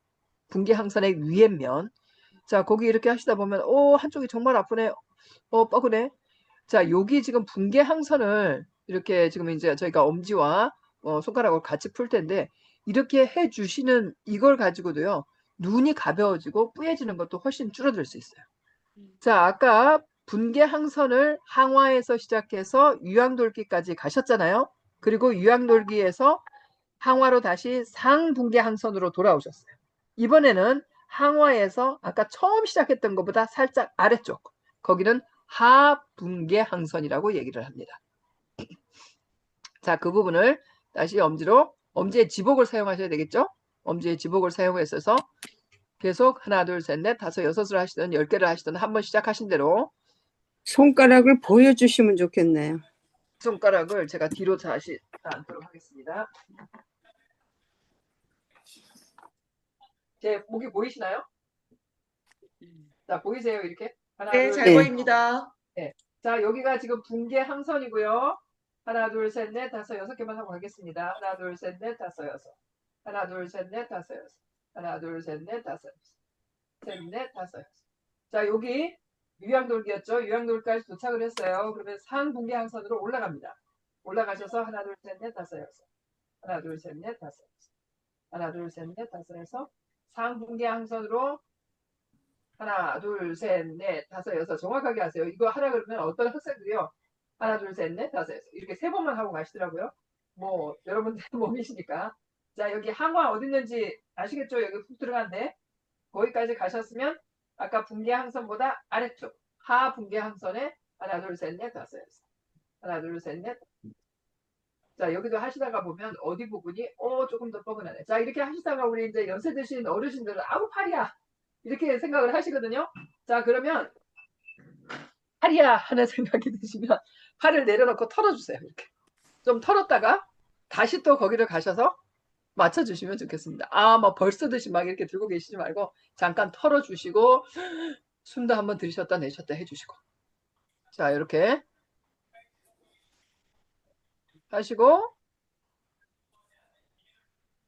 분계항선의 위에 면. 자, 거기 이렇게 하시다 보면 한쪽이 정말 아프네. 뻐근해. 자, 여기 지금 분계항선을 이렇게 지금 이제 저희가 엄지와 손가락을 같이 풀 텐데, 이렇게 해 주시는 이걸 가지고도요, 눈이 가벼워지고 뿌얘지는 것도 훨씬 줄어들 수 있어요. 자, 아까 분계항선을 항화에서 시작해서 유양돌기까지 가셨잖아요. 그리고 유양돌기에서 항화로 다시 상분계항선으로 돌아오셨어요. 이번에는 항화에서 아까 처음 시작했던 것보다 살짝 아래쪽, 거기는 하분계항선이라고 얘기를 합니다. 자, 그 부분을 다시 엄지의 지복을 사용하셔야 되겠죠? 엄지의 지복을 사용해서 계속 하나, 둘, 셋, 넷, 다섯, 여섯을 하시든 10개를 하시든 한번 시작하신 대로 손가락을 보여주시면 좋겠네요. 손가락을 제가 뒤로 다시 앉도록 하겠습니다. 제 목이 보이시나요? 자, 보이세요? 이렇게? 하나, 네, 둘, 잘 네. 보입니다. 네. 자, 여기가 지금 분계항선이고요. 하나, 둘, 셋, 넷, 다섯, 6개만 하고 가겠습니다. 하나, 둘, 셋, 넷, 다섯, 여섯. 하나, 둘, 셋, 넷, 다섯, 여섯. 하나, 둘, 셋, 넷, 다섯, 여섯. 셋, 넷, 다섯, 여섯. 자, 여기 유양돌기였죠. 유양돌기까지 도착을 했어요. 그러면 상분계항선으로 올라갑니다. 올라가셔서 하나, 둘, 셋, 넷, 다섯, 여섯. 하나, 둘, 셋, 넷, 다섯. 하나, 둘, 셋, 넷, 다섯 해서 상분계 항선으로 하나, 둘, 셋, 넷, 다섯, 여섯. 정확하게 하세요. 이거 하라 그러면 어떤 학생들이요. 하나, 둘, 셋, 넷, 다섯, 여섯. 이렇게 세 번만 하고 가시더라고요. 뭐, 여러분들 몸이시니까. 자, 여기 항화 어디 있는지 아시겠죠? 여기 푹 들어간데. 거기까지 가셨으면 아까 분계 항선보다 아래쪽. 하 분계 항선에 하나, 둘, 셋, 넷, 다섯, 여섯. 하나, 둘, 셋, 넷. 자, 여기도 하시다가 보면 어디 부분이, 조금 더 뻐근하네. 자, 이렇게 하시다가 우리 이제 연세 드신 어르신들은 아우, 팔이야. 이렇게 생각을 하시거든요. 자, 그러면 팔이야 하는 생각이 드시면 팔을 내려놓고 털어주세요. 이렇게. 좀 털었다가 다시 또 거기를 가셔서 맞춰주시면 좋겠습니다. 뭐 벌써 듯이 막 이렇게 들고 계시지 말고 잠깐 털어주시고 숨도 한번 들이셨다 내셨다 해주시고. 자, 이렇게 하시고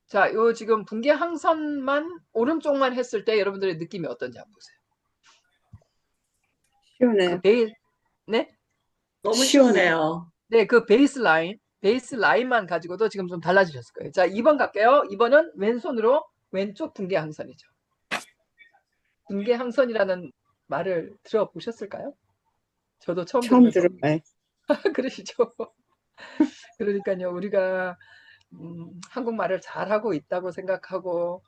자, 요 지금 분계 항선만 오른쪽만 했을 때 여러분들의 느낌이 어떤지 한번 보세요. 시원해요. 네? 너무 시원해요. 시원해요. 네, 그 베이스 라인만 가지고도 지금 좀 달라지셨을 거예요. 자, 2번 갈게요. 2번은 왼손으로 왼쪽 분계 항선이죠. 분계 항선이라는 말을 들어보셨을까요? 저도 처음 처음 들으면서 들어봐요. 그러시죠. 그러니까요, 우리가 한국말을 잘하고 있다고 생각하고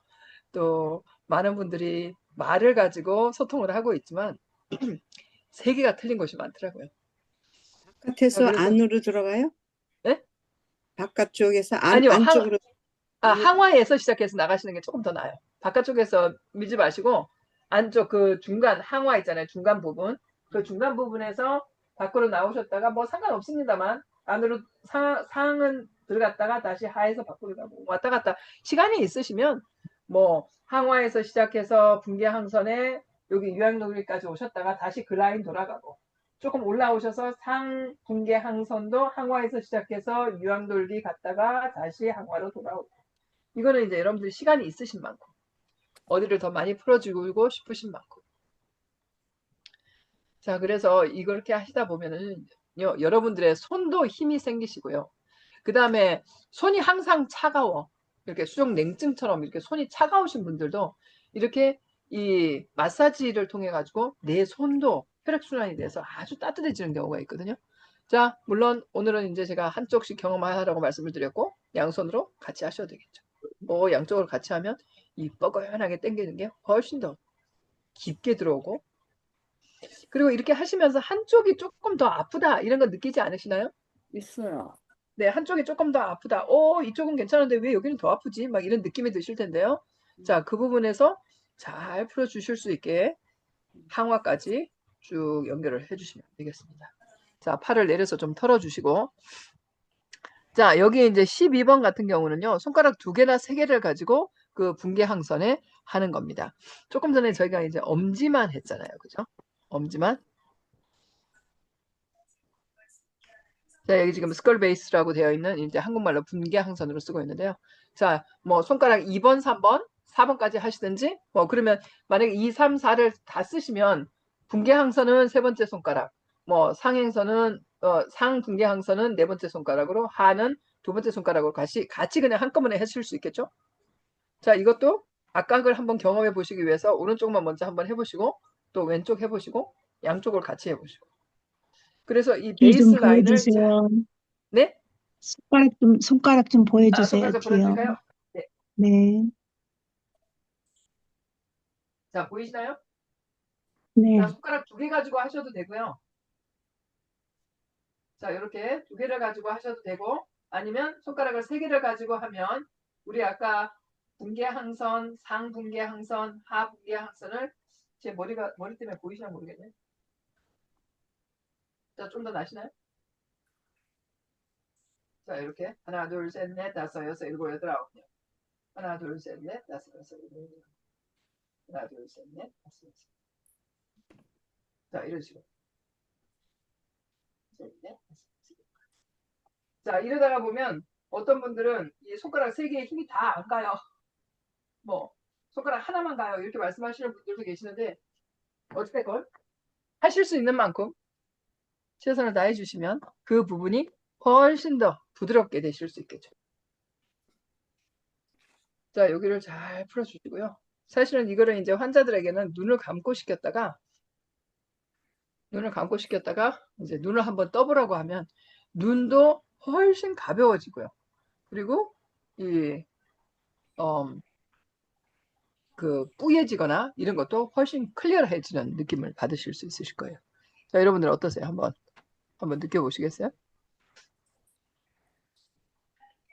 또 많은 분들이 말을 가지고 소통을 하고 있지만 세계가 틀린 곳이 많더라고요. 바깥에서 그래서 안으로 들어가요? 네? 바깥쪽에서 아니요, 안쪽으로. 항화에서 시작해서 나가시는 게 조금 더 나아요. 바깥쪽에서 밀지 마시고 안쪽 그 중간 항화 있잖아요. 중간 부분. 그 중간 부분에서 밖으로 나오셨다가 뭐 상관없습니다만 안으로 상은 들어갔다가 다시 하에서 밖으로 가고 왔다 갔다 시간이 있으시면 뭐 항화에서 시작해서 분계 항선에 여기 유양노리까지 오셨다가 다시 그 라인 돌아가고 조금 올라오셔서 상 분계 항선도 항화에서 시작해서 유양돌기 갔다가 다시 항화로 돌아오고 이거는 이제 여러분들 시간이 있으신 만큼 어디를 더 많이 풀어주고 싶으신 만큼 자 그래서 이렇게 하시다 보면은 여러분들의 손도 힘이 생기시고요. 그 다음에 손이 항상 차가워 이렇게 수족 냉증처럼 이렇게 손이 차가우신 분들도 이렇게 이 마사지를 통해 가지고 내 손도 혈액순환이 돼서 아주 따뜻해지는 경우가 있거든요. 자 물론 오늘은 이제 제가 한쪽씩 경험하라고 말씀을 드렸고 양손으로 같이 하셔도 되겠죠. 양쪽으로 같이 하면 이 뻐근하게 당기는 게 훨씬 더 깊게 들어오고 그리고 이렇게 하시면서 한쪽이 조금 더 아프다 이런 거 느끼지 않으시나요? 있어요. 네, 한쪽이 조금 더 아프다. 이쪽은 괜찮은데 왜 여기는 더 아프지? 막 이런 느낌이 드실 텐데요. 자, 그 부분에서 잘 풀어주실 수 있게 항화까지 쭉 연결을 해주시면 되겠습니다. 자, 팔을 내려서 좀 털어주시고 자, 여기 이제 12번 같은 경우는요. 손가락 2개나 3개를 가지고 그 분계 항선에 하는 겁니다. 조금 전에 저희가 이제 엄지만 했잖아요. 그죠? 엄지만. 자, 여기 지금 스컬 베이스라고 되어 있는 이제 한국말로 분계 항선으로 쓰고 있는데요. 자, 뭐 손가락 2번, 3번, 4번까지 하시든지 그러면 만약에 2, 3, 4를 다 쓰시면 분계 항선은 3번째 손가락, 뭐 상행선은 상 분계 항선은 4번째 손가락으로 하는 2번째 손가락으로 같이 그냥 한꺼번에 하실 수 있겠죠? 자, 이것도 아까 걸 한번 경험해 보시기 위해서 오른쪽만 먼저 한번 해보시고 또 왼쪽 해보시고 양쪽을 같이 해보시고 그래서 이 뒤 좀 베이스 라인을 보여주세요. 네? 손가락 좀 보여주세요, 손가락 좀 뒤요. 보여드릴까요? 네. 네, 자, 보이시나요? 네. 자, 손가락 2개 가지고 하셔도 되고요. 자, 이렇게 2개를 가지고 하셔도 되고 아니면 손가락을 3개를 가지고 하면 우리 아까 분계 항선, 상 분계 항선, 하 분계 항선을 제 머리 때문에 보이시나 모르겠네. 자, 좀 더 나시나요? 자, 이렇게 하나, 둘, 셋, 넷, 다섯, 여섯, 일곱, 여덟, 아홉. 하나, 둘, 셋, 넷, 다섯, 여섯, 일곱, 여덟. 하나, 둘, 셋, 넷, 다섯, 여섯. 자, 이런 식으로. 셋, 넷, 다섯, 여섯. 자, 이러다가 보면 어떤 분들은 이 손가락 3개에 힘이 다 안 가요. 손가락 하나만 가요. 이렇게 말씀하시는 분들도 계시는데 어찌됐건 하실 수 있는 만큼 최선을 다해 주시면 그 부분이 훨씬 더 부드럽게 되실 수 있겠죠. 자, 여기를 잘 풀어주시고요. 사실은 이거를 이제 환자들에게는 눈을 감고 시켰다가 이제 눈을 한번 떠보라고 하면 눈도 훨씬 가벼워지고요. 그리고 이 뿌얘지거나 이런 것도 훨씬 클리어해지는 느낌을 받으실 수 있으실 거예요. 자, 여러분들 어떠세요? 한번 느껴보시겠어요?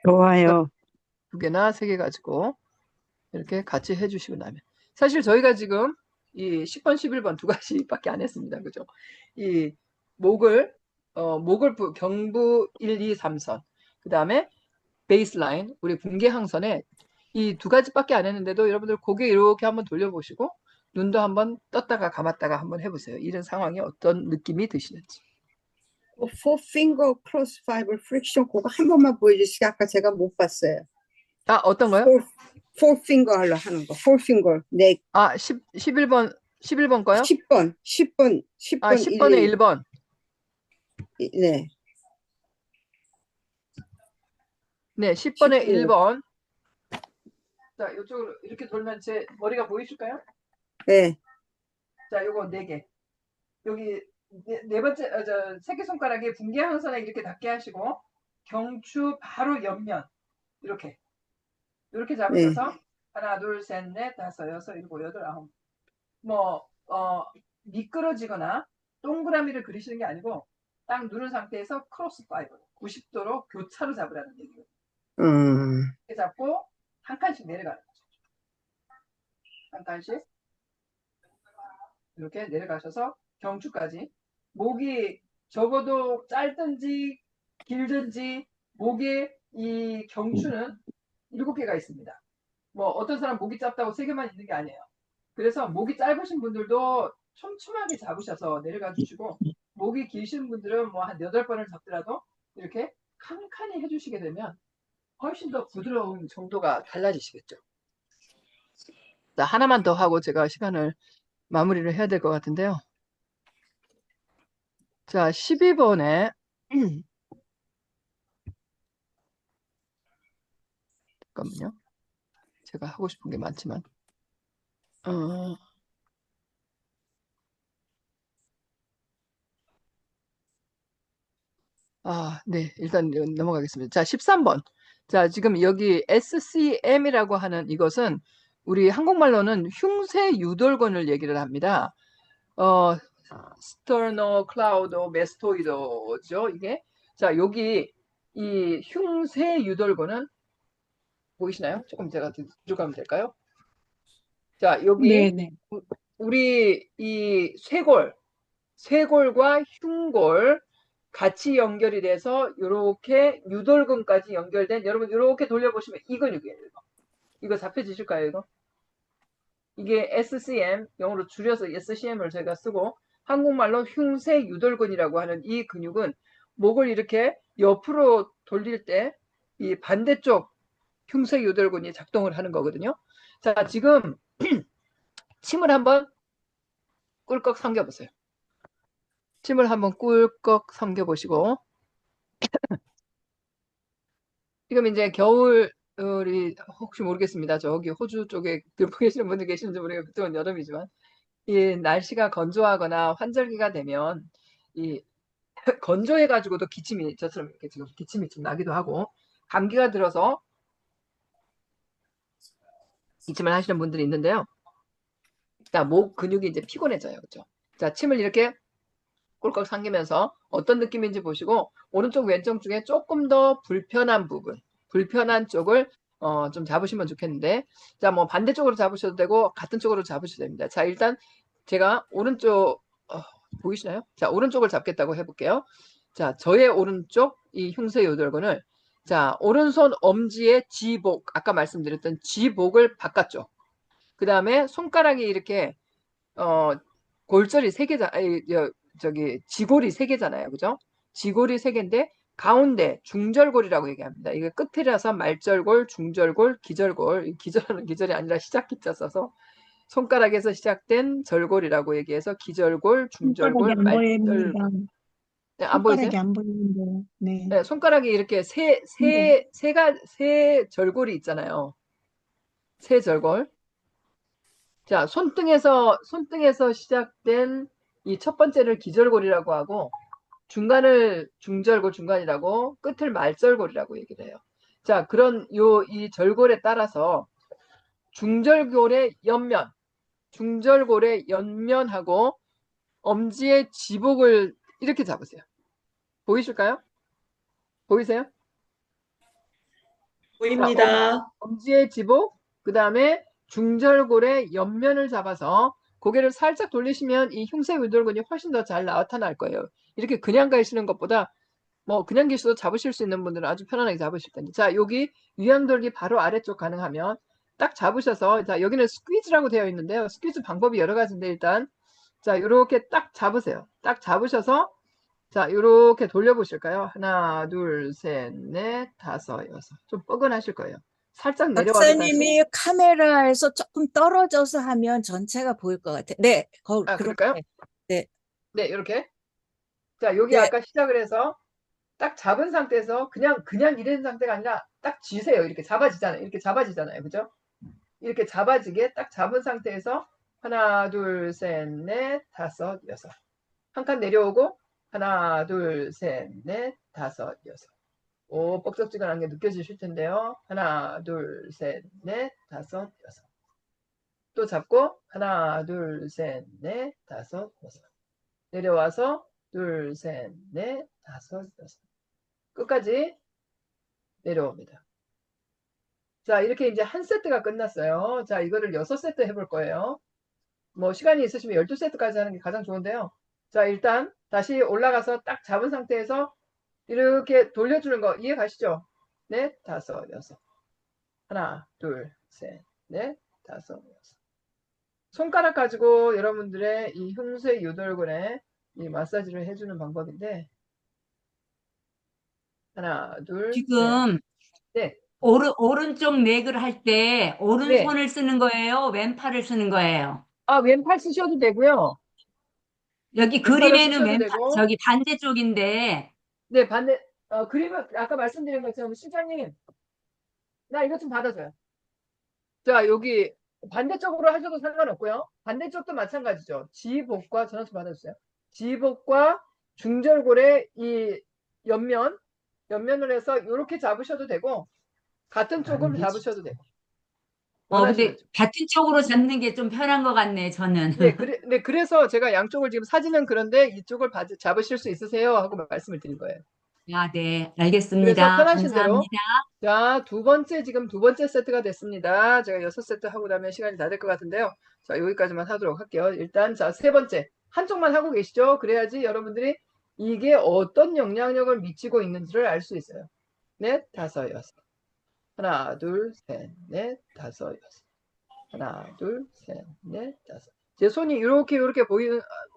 좋아요. 2개나 3개 가지고 이렇게 같이 해주시고 나면 사실 저희가 지금 이 10번, 11번 2가지밖에 안 했습니다. 그죠? 이 목을 경부 1, 2, 3선 그 다음에 베이스라인 우리 분계항선에 이 2가지밖에 안 했는데도 여러분들 고개 이렇게 한번 돌려보시고 눈도 한번 떴다가 감았다가 한번 해보세요. 이런 상황이 어떤 느낌이 드시는지. Four finger cross fiber friction 그거 한 번만 보여주시게. 아까 제가 못 봤어요. 아, 어떤 거요? Four finger로 하는 거. Four finger. 네. 아, 11번 거요? 10번. 아, 10번에 1번. 네. 네, 10번에 10번. 1번. 자, 이쪽으로 이렇게 돌면 제 머리가 보이실까요? 네. 자, 요거 4개. 여기 네 번째, 새끼손가락에 분계항선에 이렇게 닿게 하시고, 경추 바로 옆면. 이렇게 잡으셔서, 하나, 둘, 셋, 넷, 다섯, 여섯, 일곱, 여덟, 아홉. 미끄러지거나 동그라미를 그리시는 게 아니고, 딱 누른 상태에서 크로스 파이브, 90도로 교차로 잡으라는 얘기예요. 이렇게 잡고, 한 칸씩 내려가는 거죠. 한 칸씩. 이렇게 내려가셔서 경추까지. 목이 적어도 짧든지 길든지 목에 이 경추는 7개가 있습니다. 어떤 사람 목이 짧다고 3개만 있는 게 아니에요. 그래서 목이 짧으신 분들도 촘촘하게 잡으셔서 내려가 주시고, 목이 기신 분들은 한 8번을 잡더라도 이렇게 칸칸이 해주시게 되면 훨씬 더 부드러운 정도가 달라지시겠죠. 자, 하나만 더 하고 제가 시간을 마무리를 해야 될 것 같은데요. 자, 12번에 잠깐만요. 제가 하고 싶은 게 많지만 네, 일단 넘어가겠습니다. 자, 13번. 자, 지금 여기 SCM이라고 하는 이것은 우리 한국말로는 흉쇄 유돌근을 얘기를 합니다. 스터노클라우도메스토이도죠, 이게. 자, 여기 이 흉쇄 유돌근은 보이시나요? 조금 제가 뒤로 가면 될까요? 자, 여기 네네. 우리 이 쇄골과 흉골 같이 연결이 돼서 이렇게 유돌근까지 연결된, 여러분 이렇게 돌려보시면 이 근육이에요. 이거 잡혀지실까요? 이게 SCM, 영어로 줄여서 SCM을 제가 쓰고 한국말로 흉쇄 유돌근이라고 하는 이 근육은 목을 이렇게 옆으로 돌릴 때 이 반대쪽 흉쇄 유돌근이 작동을 하는 거거든요. 자, 지금 침을 한번 꿀꺽 삼겨보세요. 침을 한번 꿀꺽 삼겨보시고, 지금 이제 겨울이 혹시 모르겠습니다. 저기 호주 쪽에 들고 계시는 분들 계시는지 모르겠고, 그쪽은 여름이지만, 이 날씨가 건조하거나 환절기가 되면, 이 건조해가지고도 저처럼 이렇게 지금 기침이 좀 나기도 하고, 감기가 들어서 기침을 하시는 분들이 있는데요. 자, 목 근육이 이제 피곤해져요. 그죠? 자, 침을 이렇게 꿀꺽 삼기면서 어떤 느낌인지 보시고, 오른쪽 왼쪽 중에 조금 더 불편한 부분, 불편한 쪽을 좀 잡으시면 좋겠는데, 자, 반대쪽으로 잡으셔도 되고 같은 쪽으로 잡으셔도 됩니다. 자, 일단 제가 오른쪽 보이시나요? 자, 오른쪽을 잡겠다고 해볼게요. 자, 저의 오른쪽 이 흉쇄 요돌근을, 자, 오른손 엄지의 지복, 아까 말씀드렸던 지복을 바깥쪽, 그 다음에 손가락이 이렇게 골절이 3개자, 지골이 3개잖아요. 그죠? 지골이 3개인데 가운데 중절골이라고 얘기합니다. 이게 끝이라서 말절골, 중절골, 기절골. 기절하는 기절이 아니라 시작 기자 써서 손가락에서 시작된 절골이라고 얘기해서 기절골, 중절골, 손가락이 안 말절골. 보입니다. 네, 안 보이세요? 손가락이 안 보이는데. 네. 네, 손가락이 이렇게 네. 세 절골이 있잖아요. 세 절골. 자, 손등에서 시작된 이 첫 번째를 기절골이라고 하고, 중간을 중절골 중간이라고, 끝을 말절골이라고 얘기를 해요. 자, 그런 이 절골에 따라서 중절골의 옆면하고 엄지의 지복을 이렇게 잡으세요. 보이실까요? 보이세요? 자, 보입니다. 엄지의 지복, 그 다음에 중절골의 옆면을 잡아서 고개를 살짝 돌리시면 이 흉쇄 유돌근이 훨씬 더 잘 나타날 거예요. 이렇게 그냥 가시는 것보다 뭐 그냥 계셔도 잡으실 수 있는 분들은 아주 편안하게 잡으실 텐데. 자, 여기 위양돌기 바로 아래쪽 가능하면 딱 잡으셔서, 자, 여기는 스퀴즈라고 되어 있는데요. 스퀴즈 방법이 여러 가지인데 일단 자, 요렇게 딱 잡으세요. 딱 잡으셔서 자, 요렇게 돌려보실까요? 하나, 둘, 셋, 넷, 다섯, 여섯. 좀 뻐근하실 거예요. 살짝 내려와서 다시. 박사님이 카메라에서 조금 떨어져서 하면 전체가 보일 것 같아요. 네, 아, 그렇게. 그럴까요? 네. 네, 이렇게. 자, 여기 네. 아까 시작을 해서 딱 잡은 상태에서 그냥 이런 상태가 아니라 딱 쥐세요. 이렇게 잡아지잖아요. 이렇게 잡아지잖아요. 그죠? 이렇게 잡아지게 딱 잡은 상태에서 하나, 둘, 셋, 넷, 다섯, 여섯. 한 칸 내려오고 하나, 둘, 셋, 넷, 다섯, 여섯. 오, 뻑적지근한 게 느껴지실 텐데요. 하나, 둘, 셋, 넷, 다섯, 여섯. 또 잡고 하나, 둘, 셋, 넷, 다섯, 여섯. 내려와서 둘, 셋, 넷, 다섯, 여섯. 끝까지 내려옵니다. 자, 이렇게 이제 한 세트가 끝났어요. 자, 이거를 6세트 해볼 거예요. 뭐 시간이 있으시면 12세트까지 하는 게 가장 좋은데요. 자, 일단 다시 올라가서 딱 잡은 상태에서 이렇게 돌려주는 거 이해 가시죠? 넷, 다섯, 여섯. 하나, 둘, 셋, 넷, 다섯, 여섯. 손가락 가지고 여러분들의 이 흉쇄 유돌근에 이 마사지를 해주는 방법인데, 하나, 둘, 지금 네. 오른쪽 렉을 할 때 오른손을 네. 쓰는 거예요? 왼팔을 쓰는 거예요? 아, 왼팔 쓰셔도 되고요. 여기 왼팔을 그림에는 쓰셔도 왼팔, 되고. 저기 반대쪽인데, 네, 그림은 아까 말씀드린 것처럼 실장님, 나 이것 좀 받아줘요. 자, 여기 반대쪽으로 하셔도 상관없고요. 반대쪽도 마찬가지죠. 지복과 전화 좀 받아주세요. 지복과 중절골의 이 옆면을 해서 이렇게 잡으셔도 되고, 같은 쪽으로 잡으셔도 되고. 근데 원하시는 쪽. 같은 쪽으로 잡는 게 좀 편한 것 같네, 저는. 네, 그래서 제가 양쪽을 지금 사진은 그런데 이쪽을 잡으실 수 있으세요? 하고 말씀을 드린 거예요. 아, 네, 그래서 알겠습니다. 편하신 대로. 감사합니다. 자, 지금 두 번째 세트가 됐습니다. 제가 6세트 하고 나면 시간이 다 될 것 같은데요. 자, 여기까지만 하도록 할게요. 일단, 자, 세 번째. 한쪽만 하고 계시죠? 그래야지 여러분들이 이게 어떤 영향력을 미치고 있는지를 알 수 있어요. 넷, 다섯, 여섯. 하나, 둘, 셋, 넷, 다섯, 여섯. 하나, 둘, 셋, 넷, 다섯. 제 손이 이렇게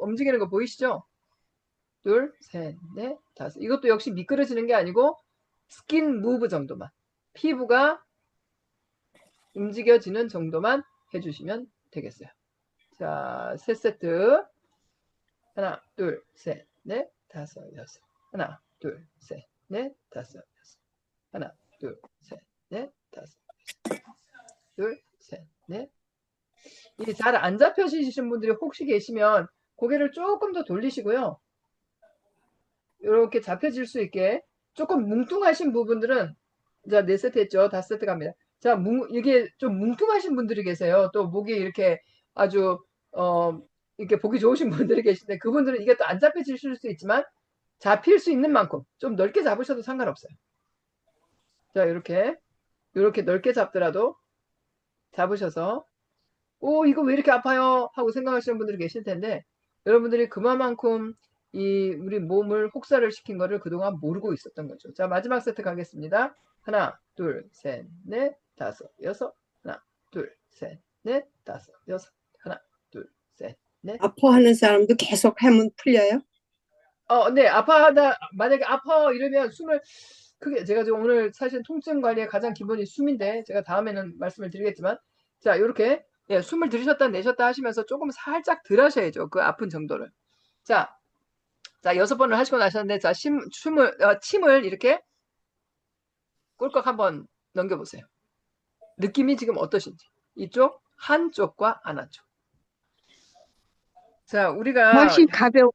움직이는 거 보이시죠? 둘, 셋, 넷, 다섯. 이것도 역시 미끄러지는 게 아니고 스킨 무브 정도만. 피부가 움직여지는 정도만 해주시면 되겠어요. 자, 세 세트. 하나, 둘, 셋, 넷, 다섯, 여섯. 하나, 둘, 셋, 넷, 다섯, 여섯. 하나, 둘, 셋, 넷, 다섯, 여섯. 둘, 셋, 넷. 이게 잘 안 잡혀지시는 분들이 혹시 계시면 고개를 조금 더 돌리시고요. 이렇게 잡혀질 수 있게 조금 뭉뚱하신 부분들은, 자, 4세트 했죠. 5세트 갑니다. 자, 이게 좀 뭉뚱하신 분들이 계세요. 또 목이 이렇게 아주 이렇게 보기 좋으신 분들이 계신데 그분들은 이게 또 안 잡혀질 수 있지만 잡힐 수 있는 만큼 좀 넓게 잡으셔도 상관없어요. 자, 이렇게 넓게 잡더라도 잡으셔서 이거 왜 이렇게 아파요? 하고 생각하시는 분들이 계실 텐데 여러분들이 그만큼 우리 몸을 혹사를 시킨 거를 그동안 모르고 있었던 거죠. 자, 마지막 세트 가겠습니다. 하나, 둘, 셋, 넷, 다섯, 여섯. 하나, 둘, 셋, 넷, 다섯, 여섯. 하나, 둘, 셋, 넷. 아파하는 사람도 계속 하면 풀려요? 네, 만약에 아파 이러면 숨을 크게, 제가 지금 오늘 사실 통증 관리의 가장 기본이 숨인데 제가 다음에는 말씀을 드리겠지만, 자, 이렇게 숨을 들이셨다 내셨다 하시면서 조금 살짝 덜 하셔야죠. 그 아픈 정도를. 자, 6번을 하시고 나셨는데, 자, 침을 이렇게 꿀꺽 한번 넘겨보세요. 느낌이 지금 어떠신지. 이쪽 한쪽과 안아쪽. 자, 우리가 훨씬 가벼워.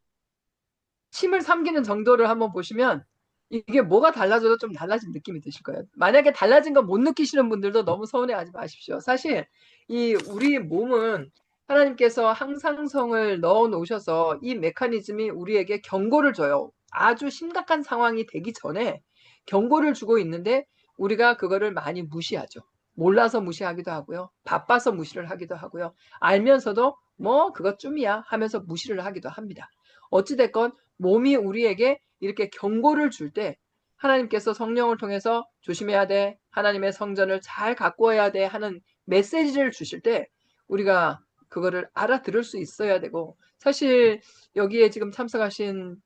침을 삼키는 정도를 한번 보시면 이게 뭐가 달라져도 좀 달라진 느낌이 드실 거예요. 만약에 달라진 거 못 느끼시는 분들도 너무 서운해하지 마십시오. 사실 이 우리 몸은 하나님께서 항상성을 넣어 놓으셔서 이 메커니즘이 우리에게 경고를 줘요. 아주 심각한 상황이 되기 전에 경고를 주고 있는데 우리가 그거를 많이 무시하죠. 몰라서 무시하기도 하고요. 바빠서 무시를 하기도 하고요. 알면서도 뭐 그것쯤이야 하면서 무시를 하기도 합니다. 어찌됐건 몸이 우리에게 이렇게 경고를 줄 때 하나님께서 성령을 통해서 조심해야 돼. 하나님의 성전을 잘 가꾸어야 돼 하는 메시지를 주실 때 우리가 그거를 알아들을 수 있어야 되고, 사실 여기에 지금 참석하신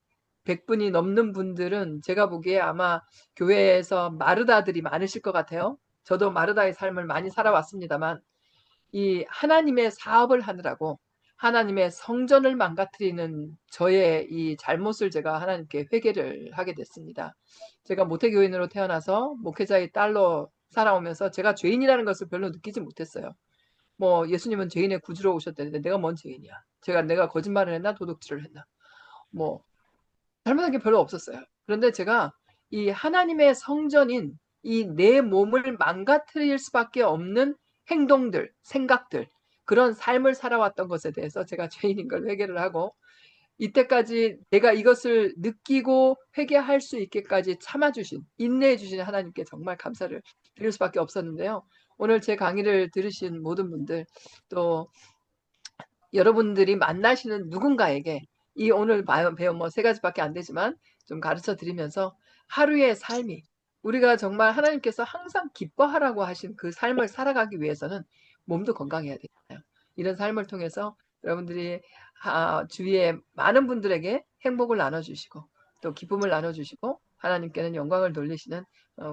100분이 넘는 분들은 제가 보기에 아마 교회에서 마르다들이 많으실 것 같아요. 저도 마르다의 삶을 많이 살아왔습니다만 이 하나님의 사업을 하느라고 하나님의 성전을 망가뜨리는 저의 이 잘못을 제가 하나님께 회개를 하게 됐습니다. 제가 모태교인으로 태어나서 목회자의 딸로 살아오면서 제가 죄인이라는 것을 별로 느끼지 못했어요. 뭐 예수님은 죄인의 구주로 오셨다는데 내가 뭔 죄인이야. 내가 거짓말을 했나 도둑질을 했나. 뭐 잘못한 게 별로 없었어요. 그런데 제가 이 하나님의 성전인 이 내 몸을 망가뜨릴 수밖에 없는 행동들, 생각들, 그런 삶을 살아왔던 것에 대해서 제가 죄인인 걸 회개를 하고, 이때까지 내가 이것을 느끼고 회개할 수 있게까지 참아주신, 인내해주신 하나님께 정말 감사를 드릴 수밖에 없었는데요. 오늘 제 강의를 들으신 모든 분들, 또 여러분들이 만나시는 누군가에게 이 오늘 배운 뭐 3가지밖에 안 되지만 좀 가르쳐 드리면서 하루의 삶이 우리가 정말 하나님께서 항상 기뻐하라고 하신 그 삶을 살아가기 위해서는 몸도 건강해야 되잖아요. 이런 삶을 통해서 여러분들이 주위에 많은 분들에게 행복을 나눠주시고 또 기쁨을 나눠주시고 하나님께는 영광을 돌리시는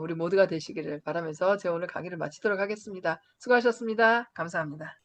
우리 모두가 되시기를 바라면서 제가 오늘 강의를 마치도록 하겠습니다. 수고하셨습니다. 감사합니다.